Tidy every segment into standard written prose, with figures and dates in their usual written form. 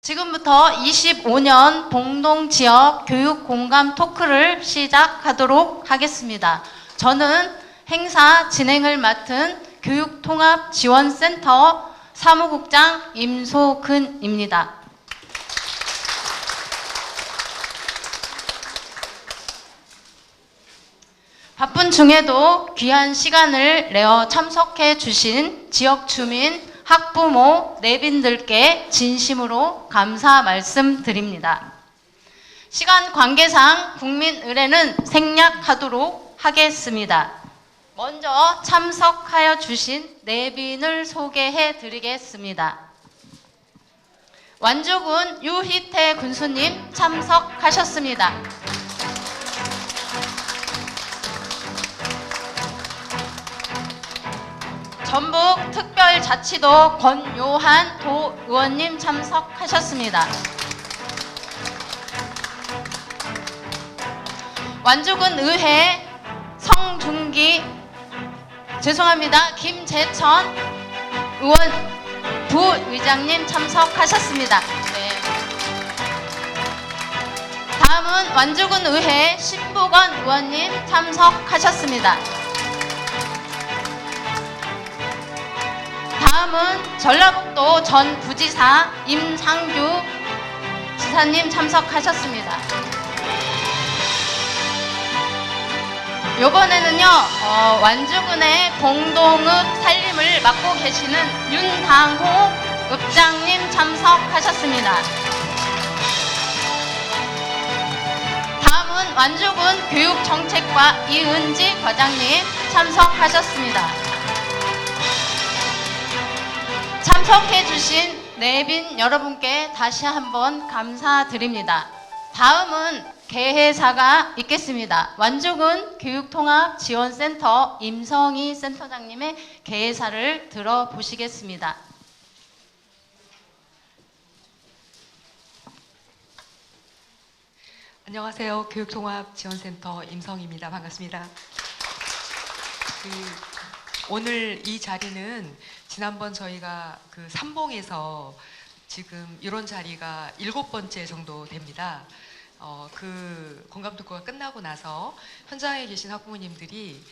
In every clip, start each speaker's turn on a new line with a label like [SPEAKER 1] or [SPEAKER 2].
[SPEAKER 1] 지금부터 25년 봉동지역 교육공감 토크를 시작하도록 하겠습니다. 저는 행사 진행을 맡은 교육통합지원센터 사무국장 임소근입니다. 바쁜 중에도 귀한 시간을 내어 참석해 주신 지역 주민, 학부모, 내빈들께 진심으로 감사 말씀드립니다. 시간 관계상 국민 의례는 생략하도록 하겠습니다. 먼저 참석하여 주신 내빈을 소개해 드리겠습니다. 완주군 유희태 군수님 참석하셨습니다. 전북특별자치도 권요한 도의원님 참석하셨습니다. 완주군 의회 성중기 김재천 의원 부의장님 참석하셨습니다. 네. 다음은 완주군 의회 신부건 의원님 참석하셨습니다. 다음은 전라북도 전 부지사 임상규 지사님 참석하셨습니다. 이번에는요, 완주군의 공동읍 살림을 맡고 계시는 윤당호 읍장님 참석하셨습니다. 다음은 완주군 교육정책과 이은지 과장님 참석하셨습니다. 참석해주신 내빈 여러분께 다시 한번 감사드립니다. 다음은 개회사가 있겠습니다. 완주군 교육통합지원센터 임성희 센터장님의 개회사를 들어보시겠습니다.
[SPEAKER 2] 안녕하세요. 교육통합지원센터 임성희입니다. 반갑습니다. 오늘 이 자리는 지난번 저희가 삼봉에서 지금 이런 자리가 7번째 정도 됩니다. 공감토크가 끝나고 나서 현장에 계신 학부모님들이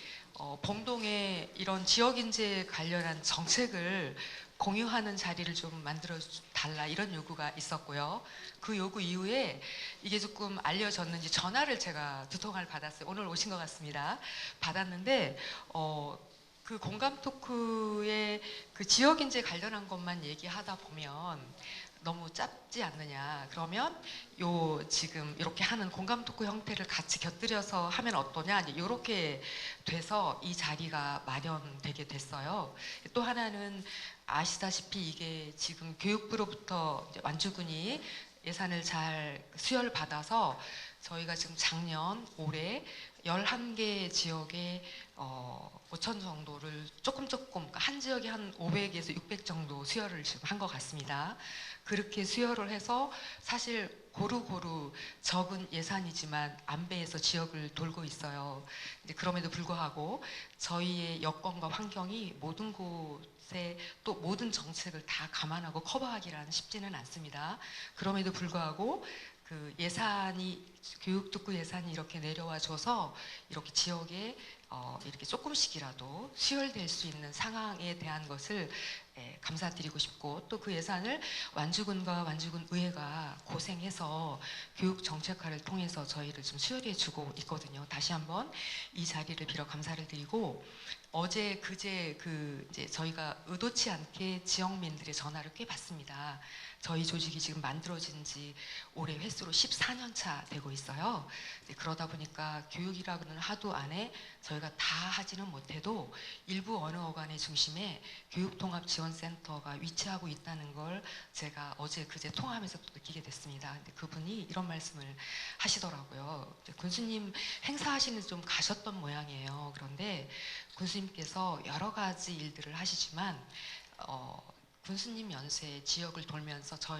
[SPEAKER 2] 봉동에 이런 지역인재 관련한 정책을 공유하는 자리를 좀 만들어 달라 이런 요구가 있었고요. 그 요구 이후에 이게 조금 알려졌는지 전화를 제가 2통을 받았어요. 오늘 오신 것 같습니다. 받았는데 그 공감 토크에 그 지역인재 관련한 것만 얘기하다 보면 너무 짧지 않느냐. 그러면 지금 이렇게 하는 공감 토크 형태를 같이 곁들여서 하면 어떠냐. 이렇게 돼서 이 자리가 마련되게 됐어요. 또 하나는 아시다시피 이게 지금 교육부로부터 완주군이 예산을 잘 수여를 받아서 저희가 지금 작년, 올해 11개 지역에 5천 정도를 조금 그러니까 한 지역에 한 500에서 600 정도 수여를 지금 한 것 같습니다. 그렇게 수여를 해서 사실 고루고루 적은 예산이지만 안배에서 지역을 돌고 있어요. 그럼에도 불구하고 저희의 여건과 환경이 모든 곳에 또 모든 정책을 다 감안하고 커버하기란 쉽지는 않습니다. 그럼에도 불구하고 그 예산이 교육특구 예산이 이렇게 내려와 줘서 이렇게 지역에 이렇게 조금씩이라도 수혈될 수 있는 상황에 대한 것을 감사드리고 싶고 또 그 예산을 완주군과 완주군 의회가 고생해서 교육 정책화를 통해서 저희를 좀 수혈해 주고 있거든요. 다시 한번 이 자리를 빌어 감사를 드리고 어제 그제 이제 저희가 의도치 않게 지역민들의 전화를 꽤 받습니다. 저희 조직이 지금 만들어진 지 올해 횟수로 14년 차 되고 있어요. 그러다 보니까 교육이라는 하도 안에 저희가 다 하지는 못해도 일부 어느 어간의 중심에 교육통합지원센터가 위치하고 있다는 걸 제가 어제 그제 통화하면서 또 느끼게 됐습니다. 근데 그분이 이런 말씀을 하시더라고요. 군수님 행사하시는 데 좀 가셨던 모양이에요. 그런데 군수님께서 여러 가지 일들을 하시지만 군수님 연세 지역을 돌면서 저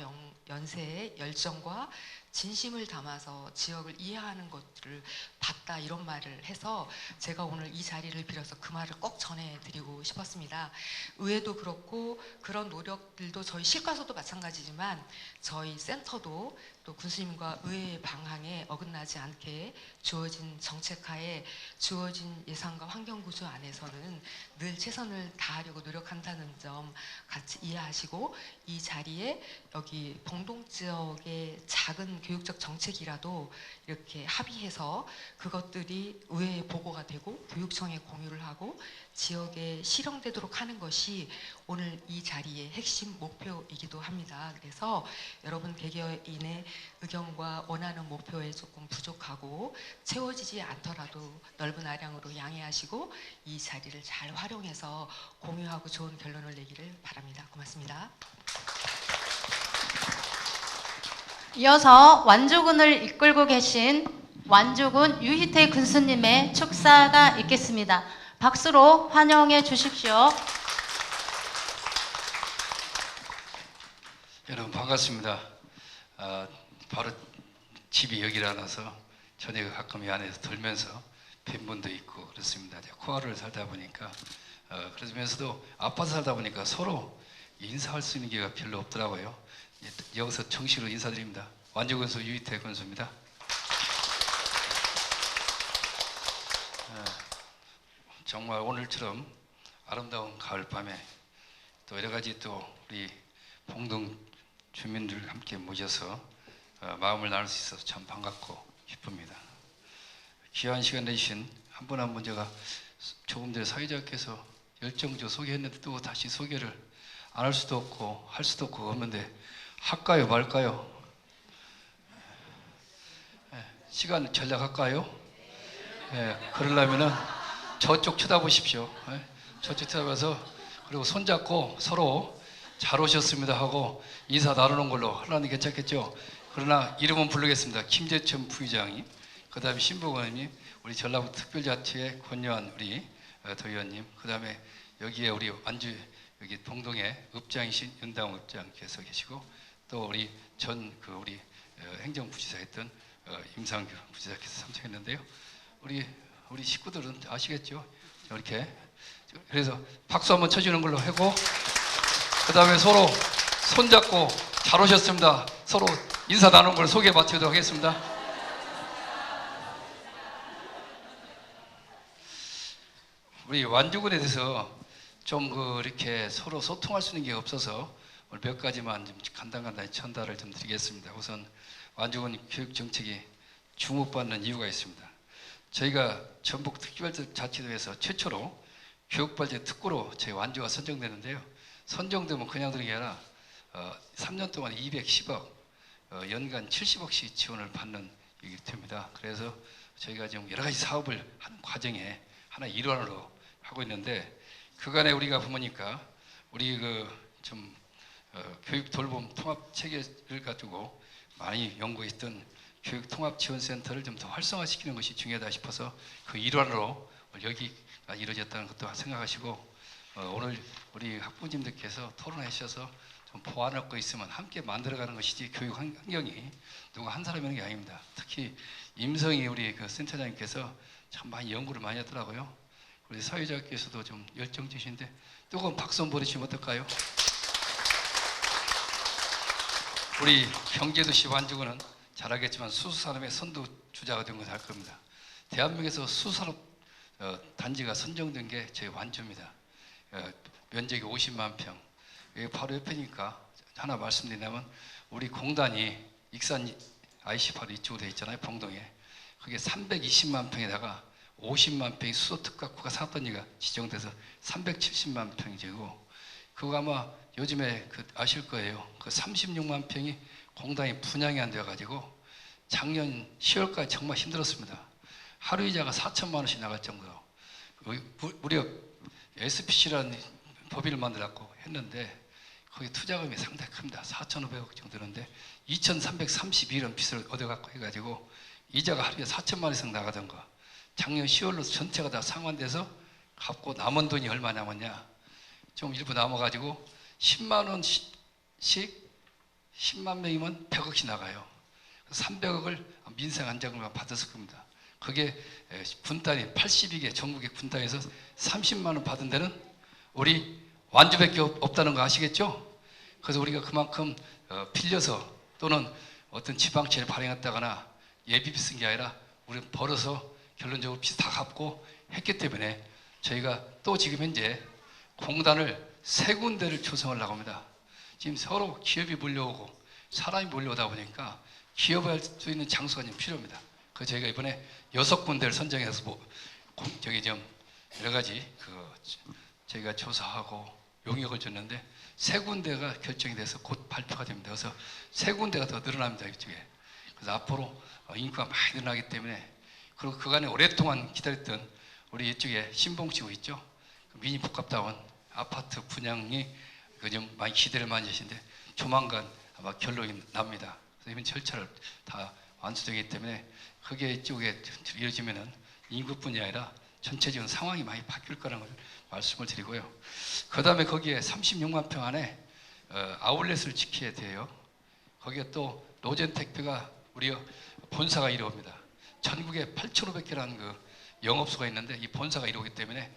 [SPEAKER 2] 연세의 열정과 진심을 담아서 지역을 이해하는 것들을 봤다 이런 말을 해서 제가 오늘 이 자리를 빌어서 그 말을 꼭 전해드리고 싶었습니다. 의회도 그렇고 그런 노력들도 저희 시과서도 마찬가지지만 저희 센터도 또 군수님과 의회의 방향에 어긋나지 않게 주어진 정책하에 주어진 예산과 환경구조 안에서는 늘 최선을 다하려고 노력한다는 점 같이 이해하시고 이 자리에 여기 봉동 지역의 작은 교육적 정책이라도 이렇게 합의해서 그것들이 의회에 보고가 되고 교육청에 공유를 하고 지역에 실현되도록 하는 것이 오늘 이 자리의 핵심 목표이기도 합니다. 그래서 여러분 개개인의 의견과 원하는 목표에 조금 부족하고 채워지지 않더라도 넓은 아량으로 양해하시고 이 자리를 잘 활용해서 공유하고 좋은 결론을 내기를 바랍니다. 고맙습니다.
[SPEAKER 1] 이어서 완주군을 이끌고 계신 완주군 유희태 군수님의 축사가 있겠습니다. 박수로 환영해 주십시오.
[SPEAKER 3] 여러분 반갑습니다. 바로 집이 여기라서 저녁에 가끔 이 안에서 돌면서 뵌 분도 있고 그렇습니다. 코앞을 살다 보니까 그러면서도 아파서 살다 보니까 서로 인사할 수 있는 기회가 별로 없더라고요. 여기서 정식으로 인사드립니다. 완주군수 유희태 군수입니다. 정말 오늘처럼 아름다운 가을밤에 또 여러 가지 또 우리 봉동 주민들 함께 모셔서 마음을 나눌 수 있어서 참 반갑고 기쁩니다. 귀한 시간 내주신 한 분 한 분 제가 조금 전에 사회자께서 열정적으로 소개했는데 또 다시 소개를 안 할 수도 없고 할 수도 없고 없는데 할까요 말까요? 시간 전략할까요? 그러려면은 저쪽 쳐다보십시오. 저쪽 쳐다봐서 그리고 손잡고 서로 잘 오셨습니다 하고 인사 나누는 걸로 하려니 괜찮겠죠? 그러나 이름은 부르겠습니다. 김재천 부의장님, 그 다음에 신보건님, 우리 전라북 특별자치회 권여한 우리 도의원님, 그 다음에 여기에 우리 완주 여기 동동에 읍장이신 윤다운 읍장께서 계시고 또 우리 우리 행정부지사 했던 임상규 부지사께서 참석했는데요. 우리 식구들은 아시겠죠? 이렇게 그래서 박수 한번 쳐주는 걸로 하고 그 다음에 서로 손잡고 잘 오셨습니다. 서로 인사 나누는 걸 소개 마치도록 하겠습니다. 우리 완주군에 대해서 좀 이렇게 서로 소통할 수 있는 게 없어서 오늘 몇 가지만 좀 간단히 전달을 좀 드리겠습니다. 우선 완주군 교육 정책이 주목받는 이유가 있습니다. 저희가 전북 특별자치도에서 최초로 교육발전 특구로 저희 완주가 선정되는데요. 선정되면 그냥 되는 게 아니라 3년 동안 210억, 연간 70억씩 지원을 받는 일이 됩니다. 그래서 저희가 지금 여러 가지 사업을 하는 과정에 하나 일환으로 하고 있는데 그간에 우리가 보니까 우리 교육 돌봄 통합 체계를 가지고 많이 연구했던 교육 통합 지원센터를 좀 더 활성화시키는 것이 중요하다 싶어서 그 일환으로 여기가 이루어졌다는 것도 생각하시고 오늘 우리 학부모님들께서 토론해 주셔서 좀 보완할 거 있으면 함께 만들어가는 것이지 교육 환경이 누가 한 사람이 하는 게 아닙니다. 특히 임성희 우리 센터장님께서 참 많이 연구를 많이 했더라고요. 우리 사회자께서도 좀 열정적이신데 뜨거운 박수 한번 보내주시면 어떨까요? 우리 경제도시 완주군은 잘 알겠지만 수산업의 선두주자가 된 것을 알 겁니다. 대한민국에서 수산업 단지가 선정된 게 저희 완주입니다. 면적이 50만 평. 여기 바로 옆이니까 하나 말씀드리자면 우리 공단이 익산 IC 바로 이쪽으로 되어 있잖아요. 봉동에. 그게 320만 평에다가 50만 평의 수소특가구가 산업단지가 지정돼서 370만 평이 되고 그거 아마 요즘에 아실 거예요. 그 36만 평이 공단이 분양이 안 되어가지고 작년 10월까지 정말 힘들었습니다. 하루 이자가 4천만 원씩 나갈 정도로 무려 SPC라는 법인을 만들었고 했는데 거기 투자금이 상당히 큽니다. 4,500억 정도 되는데 2,332원 빚을 얻어갖고 해가지고 이자가 하루에 4천만 원 이상 나가던 거 작년 10월로 전체가 다 상환돼서 갚고 남은 돈이 얼마 남았냐 좀 일부 남아가지고 10만 원씩 10만 명이면 100억씩 나가요. 300억을 민생안정을만 받았을 겁니다. 그게 분단위 82개 전국의 분단에서 30만 원 받은 데는 우리 완주밖에 없다는 거 아시겠죠? 그래서 우리가 그만큼 빌려서 또는 어떤 지방채를 발행했다거나 예비비 쓴 게 아니라 우리는 벌어서 결론적으로 빚 다 갚고 했기 때문에 저희가 또 지금 현재 공단을 3군데를 조성하려고 합니다. 지금 서로 기업이 몰려오고 사람이 몰려오다 보니까 기업할 수 있는 장소가 좀 필요합니다. 그래서 저희가 이번에 6군데를 선정해서 저기 좀 여러 가지 저희가 조사하고 용역을 줬는데 3군데가 결정이 돼서 곧 발표가 됩니다. 그래서 3군데가 더 늘어납니다. 이쪽에. 그래서 앞으로 인구가 많이 늘어나기 때문에 그리고 그간에 오랫동안 기다렸던 우리 이쪽에 신봉지구 있죠. 미니 복합다운 아파트 분양이 좀 많이 기대를 많이 하시는데 조만간 아마 결론이 납니다. 그래서 이번 절차를 다 완수되기 때문에 그게 이쪽에 이루어지면은 인구뿐이 아니라 전체적인 상황이 많이 바뀔 거라는 걸 말씀을 드리고요. 그 다음에 거기에 36만 평 안에 아울렛을 지켜야 돼요. 거기에 또 로젠택배가 우리 본사가 이루어옵니다. 전국에 8,500개라는 그 영업소가 있는데 이 본사가 이루어오기 때문에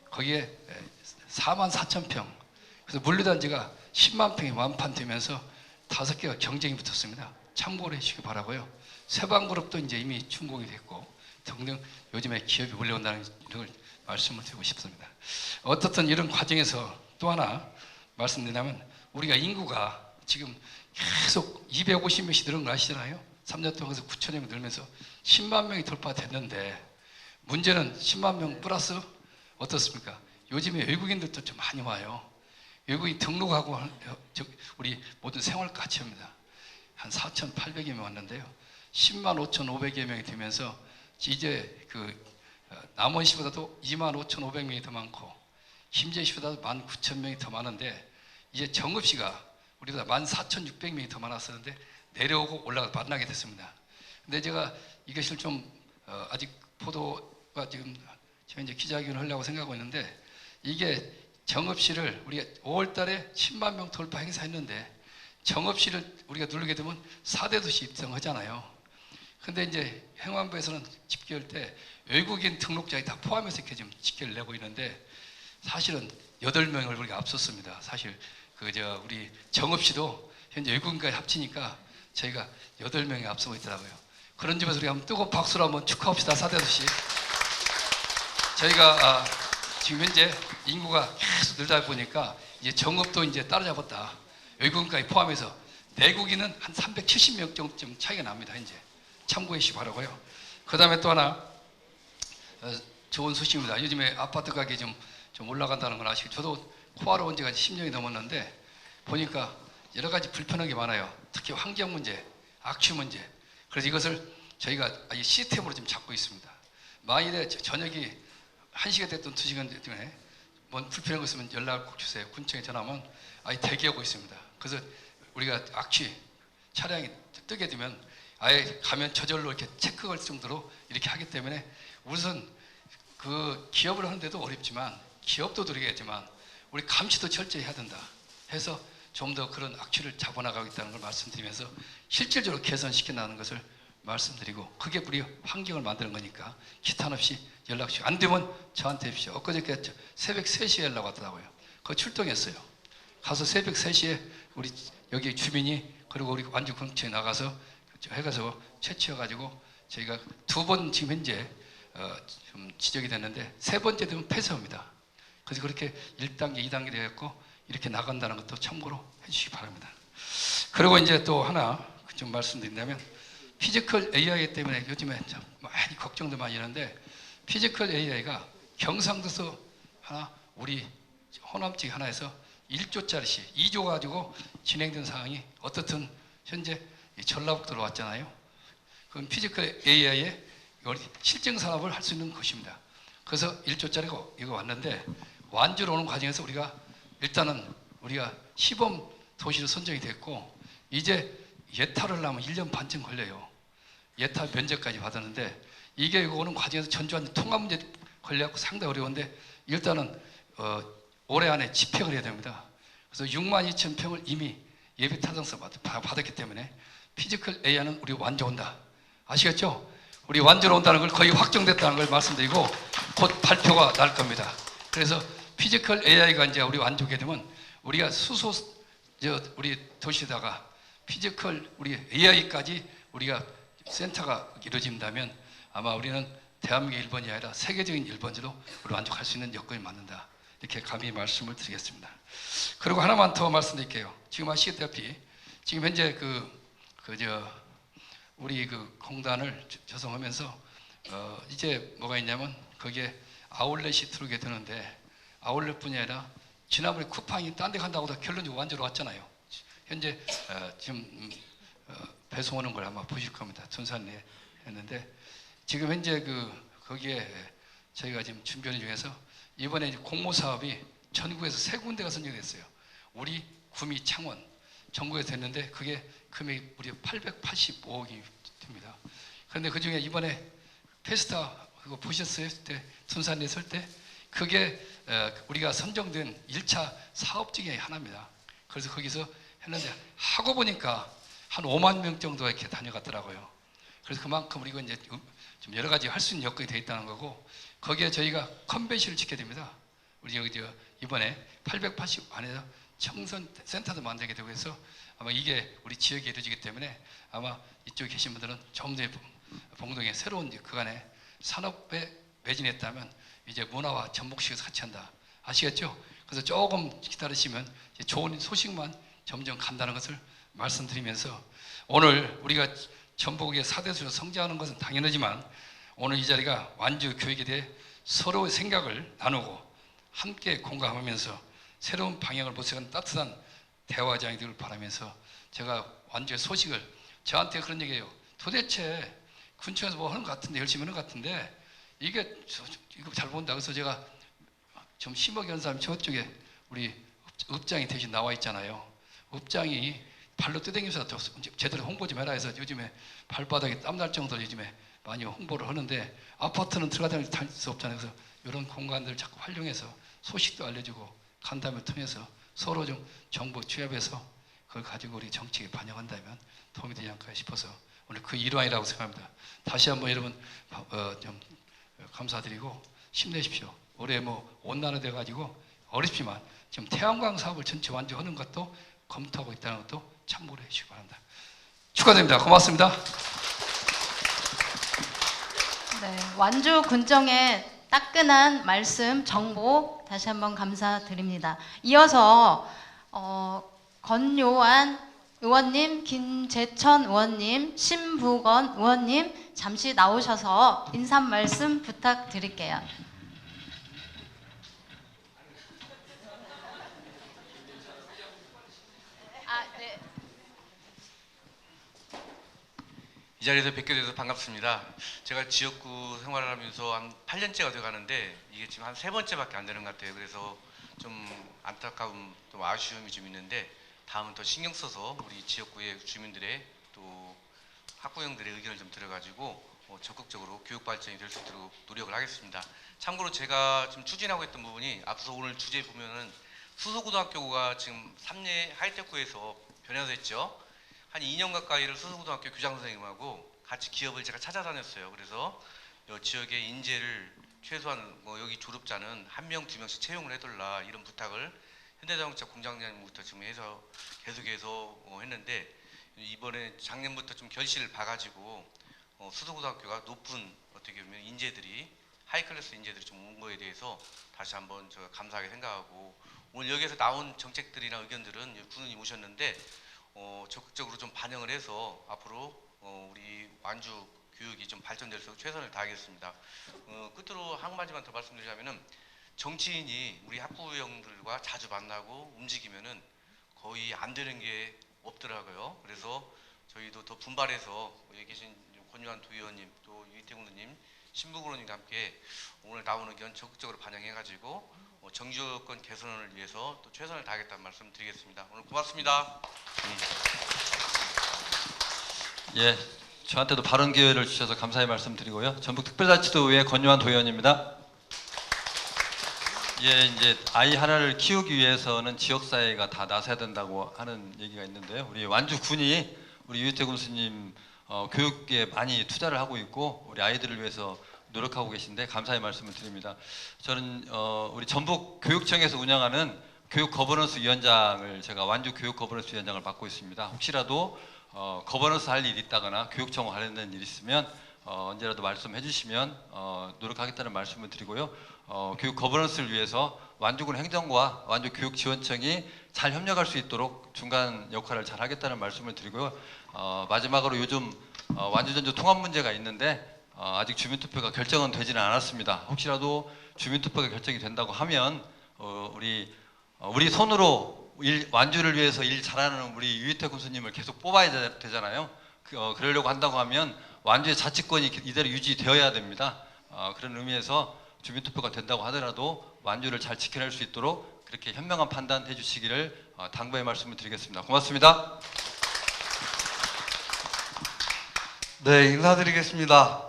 [SPEAKER 3] 거기에 4만 4천 평, 그래서 물류단지가 10만 평이 완판되면서 5개가 경쟁이 붙었습니다. 참고를 해주시기 바라고요. 세방그룹도 이제 이미 준공이 됐고 등등 요즘에 기업이 몰려온다는 걸 말씀을 드리고 싶습니다. 어떻든 이런 과정에서 또 하나 말씀드리자면 우리가 인구가 지금 계속 250명씩 늘은 거 아시잖아요. 3년 동안 9천여 명 늘면서 10만 명이 돌파됐는데 문제는 10만 명 플러스 어떻습니까? 요즘에 외국인들도 좀 많이 와요. 외국인 등록하고 우리 모든 생활 같이 합니다. 한 4,800여 명 왔는데요. 10만 5,500여 명이 되면서 이제 남원시보다도 2만 5,500명이 더 많고 김제시보다도 19,000명이 더 많은데 이제 정읍시가 우리보다 14,600명이 더 많았었는데 내려오고 올라가 만나게 됐습니다. 근데 제가 이것을 좀 아직 보도가 지금 이제 기자회견을 하려고 생각하고 있는데 이게 정읍시를 우리가 5월 달에 10만 명 돌파 행사했는데 정읍시를 우리가 누르게 되면 4대 도시 입성하잖아요. 근데 이제 행안부에서는 집계할 때 외국인 등록자에 다 포함해서 이렇게 지금 집계를 내고 있는데 사실은 8명을 우리가 앞섰습니다. 사실 우리 정읍시도 현재 외국인까지 합치니까 저희가 8명이 앞서고 있더라고요. 그런 점에서 우리가 한번 뜨거운 박수로 한번 축하합시다. 4대 도시. 저희가 지금 현재 인구가 계속 늘다 보니까 이제 정읍도 이제 따라잡았다. 외국인까지 포함해서 내국인은 한 370명 정도 차이가 납니다. 현재 참고해 주시기 바라고요. 그 다음에 또 하나 좋은 소식입니다. 요즘에 아파트 가격이 좀 올라간다는 걸 아시고 저도 코아로 온 지가 10년이 넘었는데 보니까 여러 가지 불편한 게 많아요. 특히 환경 문제, 악취 문제. 그래서 이것을 저희가 아예 시스템으로 지금 잡고 있습니다. 만일에 저녁이 1시가 됐든 2시간 동안에 뭔 불편한 거 있으면 연락을 꼭 주세요. 군청에 전화하면 아예 대기하고 있습니다. 그래서 우리가 악취 차량이 뜨게 되면 아예 가면 저절로 이렇게 체크할 정도로 이렇게 하기 때문에 우선 그 기업을 하는데도 어렵지만 기업도 들어가야지만 우리 감시도 철저히 해야 된다 해서 좀 더 그런 악취를 잡아나가겠다는 걸 말씀드리면서 실질적으로 개선시켜나가는 것을 말씀드리고 그게 우리 환경을 만드는 거니까 기탄 없이 연락 주시고 안 되면 저한테 해주십시오. 엊그저께 새벽 3시에 연락 왔더라고요. 그거 출동했어요. 가서 새벽 3시에 우리 여기 주민이 그리고 우리 완주 근처에 나가서 해가서 채취해가지고 저희가 2번 지금 현재 좀 지적이 됐는데 3번째 되면 폐쇄합니다. 그래서 그렇게 1단계, 2단계 되었고 이렇게 나간다는 것도 참고로 해주시기 바랍니다. 그리고 이제 또 하나 좀 말씀드린다면 피지컬 AI 때문에 요즘에 좀 많이 걱정도 많이 하는데 피지컬 AI가 경상도서 하나 우리 호남 쪽 하나에서 1조짜리씩 2조 가지고 진행된 상황이 어떻든 현재 전라북도로 왔잖아요. 그럼 피지컬 AI의 실증 산업을 할 수 있는 것입니다. 그래서 1조짜리가 이거 왔는데 완주로 오는 과정에서 우리가 일단은 우리가 시범 도시로 선정이 됐고 이제 예타를 하려면 1년 반쯤 걸려요. 예타 면접까지 받았는데 이게 오는 과정에서 전주한 통합 문제 걸려갖고 상당히 어려운데 일단은 올해 안에 집행을 해야 됩니다. 그래서 62,000평을 이미 예비 타당서 받았기 때문에 피지컬 AI는 우리 완주 온다. 아시겠죠? 우리 완주로 온다는 걸 거의 확정됐다는 걸 말씀드리고 곧 발표가 날 겁니다. 그래서 피지컬 AI가 이제 우리 완주게 되면 우리가 우리 도시에다가 피지컬 우리 AI까지 우리가 센터가 이루어진다면 아마 우리는 대한민국 1번이 아니라 세계적인 1번지로 우리 만족할 수 있는 여건이 맞는다. 이렇게 감히 말씀을 드리겠습니다. 그리고 하나만 더 말씀드릴게요. 지금 아시다시피 지금 현재 우리 그 공단을 조성하면서 이제 뭐가 있냐면 거기에 아울렛이 들어오게 되는데 아울렛뿐이 아니라 지난번에 쿠팡이 딴 데 간다고 다 결론적으로 완주로 왔잖아요. 현재 지금 배송하는 걸 아마 보실 겁니다. 둔산리에 했는데 지금 현재 거기에 저희가 지금 준비하는 중에서 이번에 이제 공모 사업이 전국에서 3군데가 선정됐어요. 우리, 구미, 창원 전국에 됐는데 그게 금액이 무려 885억이 됩니다. 그런데 그 중에 이번에 페스타 그거 보셨어요? 그때 둔산리에 설 때 그게 우리가 선정된 1차 사업 중에 하나입니다. 그래서 거기서 했는데 하고 보니까 한 5만 명 정도가 이렇게 다녀갔더라고요. 그래서 그만큼 우리가 이제 좀 여러 가지 할 수 있는 여건이 되어 있다는 거고 거기에 저희가 컨벤션을 지켜야 됩니다. 우리 이번에 880 안에서 청선 센터도 만들게 되고 해서 아마 이게 우리 지역에 이루어지기 때문에 아마 이쪽에 계신 분들은 좀 더 봉동에 새로운 그간에 산업에 매진했다면 이제 문화와 접목식에서 같이 한다. 아시겠죠? 그래서 조금 기다리시면 이제 좋은 소식만 점점 간다는 것을 말씀드리면서 오늘 우리가 전북의 4대수로 성장하는 것은 당연하지만 오늘 이 자리가 완주 교육에 대해 서로의 생각을 나누고 함께 공감하면서 새로운 방향을 모색하는 따뜻한 대화장이 되길 바라면서 제가 완주의 소식을 저한테 그런 얘기예요. 도대체 군청에서 뭐 하는 것 같은데 열심히 하는 것 같은데 이거 잘 본다. 그래서 제가 좀 심하게 하는 사람이 저쪽에 우리 읍장이 대신 나와 있잖아요. 읍장이 발로 뜯어내면서 제대로 홍보 좀 해라 해서 요즘에 발바닥에 땀날 정도로 요즘에 많이 홍보를 하는데 아파트는 들어가다니 다닐 수 없잖아요. 그래서 이런 공간들을 자꾸 활용해서 소식도 알려주고 간담회 통해서 서로 좀 정보 취합해서 그걸 가지고 우리 정책에 반영한다면 도움이 되지 않을까 싶어서 오늘 그 일환이라고 생각합니다. 다시 한번 여러분 좀 감사드리고 힘내십시오. 올해 뭐 온난화 돼가지고 어렵지만 지금 태양광 사업을 전체 완주하는 것도 검토하고 있다는 것도 참고를 해주시기 바랍니다. 축하드립니다. 고맙습니다.
[SPEAKER 1] 네, 완주 군정의 따끈한 말씀, 정보 다시 한번 감사드립니다. 이어서 권요한 의원님, 김재천 의원님, 신부건 의원님 잠시 나오셔서 인사 말씀 부탁드릴게요. 네.
[SPEAKER 4] 이 자리에서 뵙게 돼서 반갑습니다. 제가 지역구 생활을 하면서 한 8년째가 돼가는데 이게 지금 한 3번째밖에 안 되는 것 같아요. 그래서 좀 안타까움, 좀 아쉬움이 좀 있는데 다음은 더 신경 써서 우리 지역구의 주민들의 또 학부형들의 의견을 좀 들어가지고 적극적으로 교육 발전이 될 수 있도록 노력을 하겠습니다. 참고로 제가 지금 추진하고 있던 부분이 앞서 오늘 주제 보면은 수서고등학교가 지금 삼례 하이테크에서 변화가 됐죠. 한 2년 가까이를 수서고등학교 교장 선생님하고 같이 기업을 제가 찾아다녔어요. 그래서 이 지역의 인재를 최소한 여기 졸업자는 1명, 2명씩 채용을 해달라 이런 부탁을 현대자동차 공장장님부터 지금 해서 계속해서 했는데 이번에 작년부터 좀 결실을 봐가지고 수서고등학교가 높은 어떻게 보면 인재들이 하이클래스 인재들이 좀 온 거에 대해서 다시 한번 제가 감사하게 생각하고 오늘 여기에서 나온 정책들이나 의견들은 군의원님 오셨는데 적극적으로 좀 반영을 해서 앞으로 우리 완주 교육이 좀 발전될 수 있도록 최선을 다하겠습니다. 끝으로 한마디만 더 말씀드리자면은 정치인이 우리 학부형들과 자주 만나고 움직이면은 거의 안 되는 게 없더라고요. 그래서 저희도 더 분발해서 여기 계신 권유한 도의원님 또 유희태 군수님 신부그로님과 함께 오늘 나오는 의견 적극적으로 반영해가지고 정치여건 개선을 위해서 또 최선을 다하겠다는 말씀 드리겠습니다. 오늘 고맙습니다.
[SPEAKER 5] 예, 저한테도 발언 기회를 주셔서 감사의 말씀 드리고요. 전북특별자치도의회 권유한 도의원입니다. 예, 이제 아이 하나를 키우기 위해서는 지역 사회가 다 나서야 된다고 하는 얘기가 있는데요. 우리 완주군이 우리 유희태 군수님 교육에 많이 투자를 하고 있고 우리 아이들을 위해서 노력하고 계신데 감사의 말씀을 드립니다. 저는 우리 전북 교육청에서 운영하는 교육 거버넌스 위원장을 제가 완주 교육 거버넌스 위원장을 맡고 있습니다. 혹시라도 거버넌스 할 일이 있다거나 교육청과 관련된 일이 있으면 언제라도 말씀해 주시면 노력하겠다는 말씀을 드리고요. 교육 거버넌스를 위해서 완주군 행정과 완주교육지원청이 잘 협력할 수 있도록 중간 역할을 잘 하겠다는 말씀을 드리고요. 마지막으로 요즘 완주전주 통합 문제가 있는데 아직 주민투표가 결정은 되지는 않았습니다. 혹시라도 주민투표가 결정이 된다고 하면 우리 손으로 완주를 위해서 일 잘하는 우리 유희태 군수님을 계속 뽑아야 되잖아요. 그러려고 한다고 하면 완주의 자치권이 이대로 유지되어야 됩니다. 그런 의미에서 주민투표가 된다고 하더라도 완주를 잘 지켜낼 수 있도록 그렇게 현명한 판단해 주시기를 당부의 말씀을 드리겠습니다. 고맙습니다.
[SPEAKER 6] 네, 인사드리겠습니다.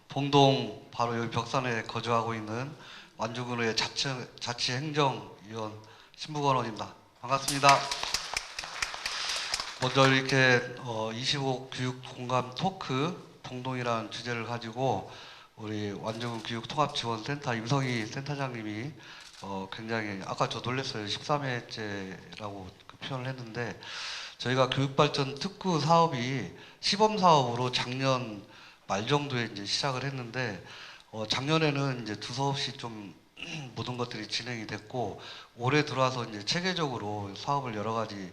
[SPEAKER 6] 봉동 바로 여기 벽산에 거주하고 있는 완주군의 자치행정위원 신부건 의원입니다. 반갑습니다. 먼저 이렇게 25 교육 공감 토크 봉동이라는 주제를 가지고 우리 완주군 교육통합지원센터 임성희 센터장님이 굉장히 아까 저 놀랐어요. 13회째라고 표현을 했는데 저희가 교육발전 특구 사업이 시범사업으로 작년 말 정도에 이제 시작을 했는데 작년에는 이제 두서없이 좀 모든 것들이 진행이 됐고 올해 들어와서 이제 체계적으로 사업을 여러 가지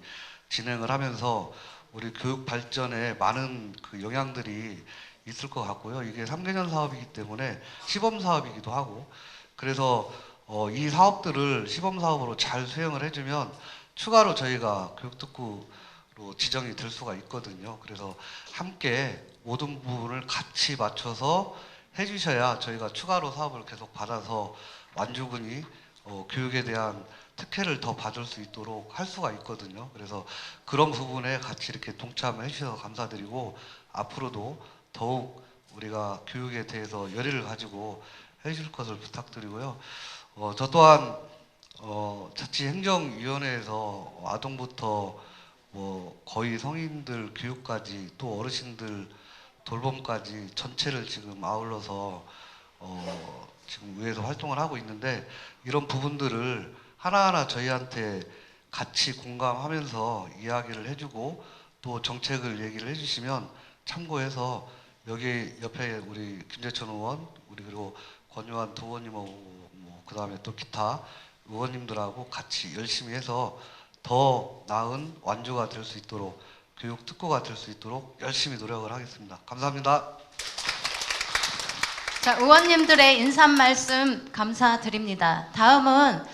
[SPEAKER 6] 진행을 하면서 우리 교육 발전에 많은 그 영향들이 있을 것 같고요. 이게 3개년 사업이기 때문에 시범 사업이기도 하고 그래서 이 사업들을 시범 사업으로 잘 수행을 해주면 추가로 저희가 교육특구로 지정이 될 수가 있거든요. 그래서 함께 모든 부분을 같이 맞춰서 해주셔야 저희가 추가로 사업을 계속 받아서 완주군이 교육에 대한 특혜를 더 받을 수 있도록 할 수가 있거든요. 그래서 그런 부분에 같이 이렇게 동참해 주셔서 감사드리고 앞으로도 더욱 우리가 교육에 대해서 열의를 가지고 해줄 것을 부탁드리고요. 저 또한 자치행정위원회에서 아동부터 뭐 거의 성인들 교육까지 또 어르신들 돌봄까지 전체를 지금 아울러서 지금 위에서 활동을 하고 있는데 이런 부분들을 하나하나 저희한테 같이 공감하면서 이야기를 해주고 또 정책을 얘기를 해주시면 참고해서 여기 옆에 우리 김재천 의원, 우리 그리고 권유한 두 의원님하고 그 다음에 또 기타 의원님들하고 같이 열심히 해서 더 나은 완주가 될 수 있도록 교육 특구가 될 수 있도록 열심히 노력을 하겠습니다. 감사합니다.
[SPEAKER 1] 자, 의원님들의 인사 말씀 감사드립니다. 다음은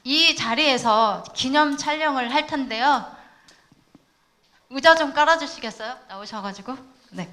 [SPEAKER 1] 이 자리에서 기념 촬영을 할 텐데요. 의자 좀 깔아주시겠어요? 나오셔가지고. 네.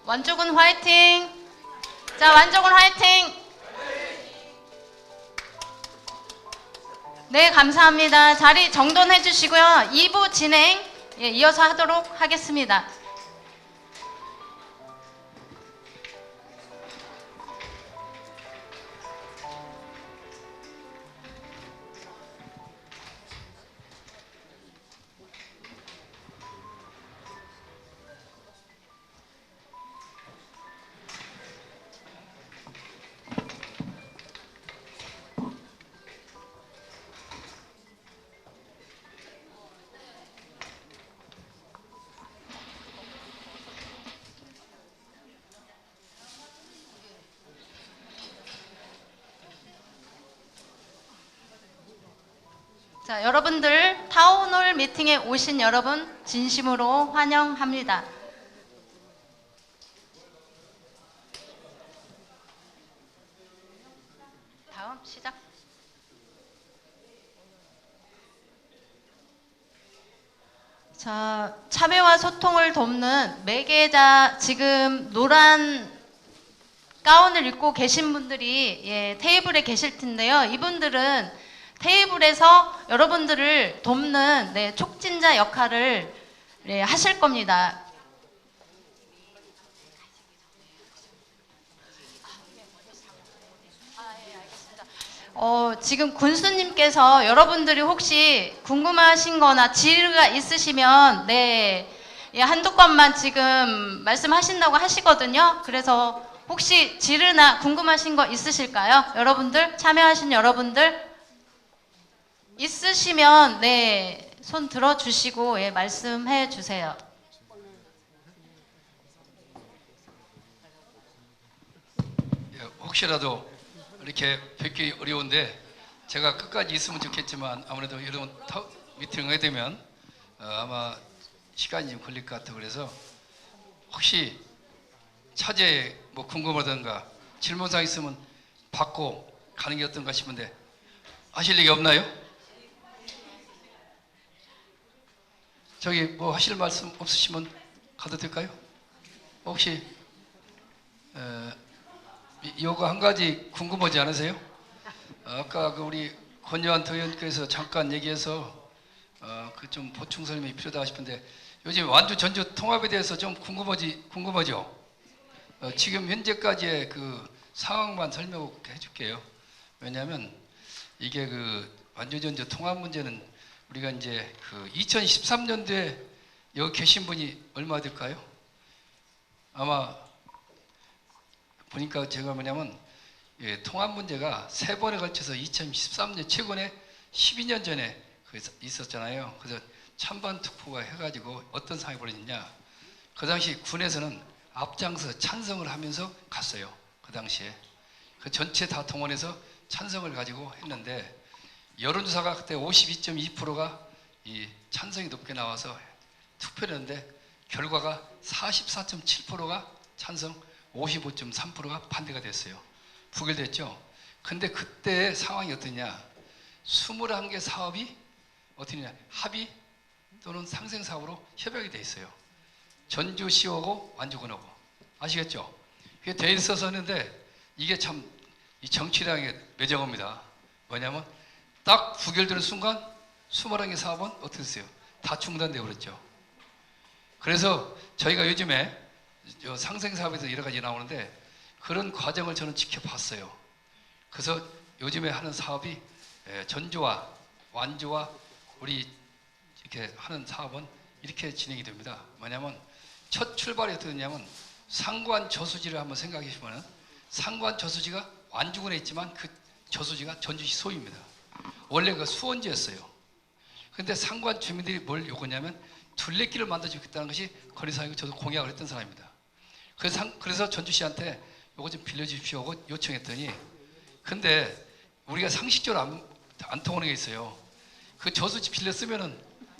[SPEAKER 1] 완주군 화이팅! 자, 완주군 화이팅! 네, 감사합니다. 자리 정돈해 주시고요. 2부 진행 이어서 하도록 하겠습니다. 자, 여러분들 타운홀 미팅에 오신 여러분 진심으로 환영합니다. 다음 시작. 자, 참여와 소통을 돕는 매개자, 지금 노란 가운을 입고 계신 분들이 테이블에 계실 텐데요. 이분들은 테이블에서 여러분들을 돕는 촉진자 역할을 하실 겁니다. 지금 군수님께서 여러분들이 혹시 궁금하신 거나 질의가 있으시면 한두 건만 지금 말씀하신다고 하시거든요. 그래서 혹시 질의나 궁금하신 거 있으실까요? 여러분들, 참여하신 여러분들 있으시면 손 들어주시고 말씀해 주세요.
[SPEAKER 3] 혹시라도 이렇게 뵙기 어려운데 제가 끝까지 있으면 좋겠지만 아무래도 이런 미팅을 하게 되면 아마 시간이 좀 걸릴 것 같아. 그래서 혹시 차제에 뭐 궁금하던가 질문사항 있으면 받고 가는 게 어떤가 싶은데 하실 얘기 없나요? 저기 뭐 하실 말씀 없으시면 가도 될까요? 혹시 이거 한 가지 궁금하지 않으세요? 아까 우리 권요한 의원께서 잠깐 얘기해서 그 좀 보충 설명이 필요하다 싶은데 요즘 완주 전주 통합에 대해서 좀 궁금하죠? 지금 현재까지의 그 상황만 설명해 줄게요. 왜냐하면 이게 그 완주 전주 통합 문제는 우리가 이제 그 2013년도에 여기 계신 분이 얼마 될까요? 아마 보니까 제가 뭐냐면 통합 문제가 3번에 걸쳐서 2013년 최근에 12년 전에 있었잖아요. 그래서 찬반 투표가 해가지고 어떤 상황이 벌어졌냐. 그 당시 군에서는 앞장서 찬성을 하면서 갔어요. 그 당시에 그 전체 다 동원해서 찬성을 가지고 했는데 여론조사가 그때 52.2%가 이 찬성이 높게 나와서 투표를 했는데 결과가 44.7%가 찬성, 55.3%가 반대가 됐어요. 부결됐죠. 근데 그때의 상황이 어떠냐. 21개 사업이 어떻게 되냐. 합의 또는 상생사업으로 협약이 돼 있어요. 전주시하고 완주군하고. 아시겠죠? 그게 돼 있어서 했는데 이게 참 이 정치량의 매정합니다. 뭐냐면 딱 부결되는 순간 21개 사업은 어떻게 됐어요? 다 중단되어 버렸죠. 그래서 저희가 요즘에 상생사업에서 여러 가지 나오는데 그런 과정을 저는 지켜봤어요. 그래서 요즘에 하는 사업이 전주와 완주와 우리 이렇게 하는 사업은 이렇게 진행이 됩니다. 뭐냐면 첫 출발이 어떻게 됐냐면 상관 저수지를 한번 생각해 보면 상관 저수지가 완주군에 있지만 그 저수지가 전주시 소유입니다. 원래 그 수원지였어요. 근데 상관 주민들이 뭘 요구냐면 둘레길을 만들어주겠다는 것이 건의사항이고 저도 공약을 했던 사람입니다. 그래서 전주시한테 요거 좀 빌려주십시오 하고 요청했더니 근데 우리가 상식적으로 안 통하는 게 있어요. 그 저수지 빌려 쓰면은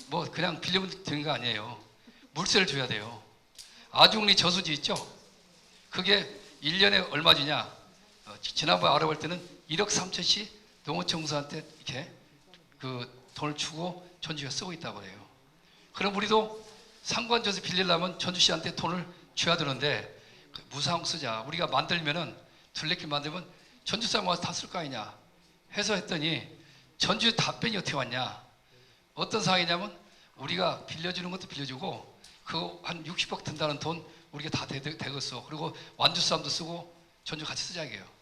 [SPEAKER 3] 뭐 그냥 빌려면 되는 거 아니에요. 물세를 줘야 돼요. 아중리 저수지 있죠? 그게 1년에 얼마 주냐? 지난번에 알아볼 때는 1억 3천씩 농어청사한테 이렇게 그 돈을 주고 전주시가 쓰고 있다고 그래요. 그럼 우리도 상관저수 빌리려면 전주시한테 돈을 줘야 되는데 무상 쓰자. 우리가 만들면은 둘레길 만들면 전주 사람 와서 다 쓸 거 아니냐 해서 했더니 전주 답변이 어떻게 왔냐. 어떤 상황이냐면 우리가 빌려주는 것도 빌려주고 그거 한 60억 든다는 돈 우리가 다 되겠어. 그리고 완주 사람도 쓰고 전주 같이 쓰자 이게요.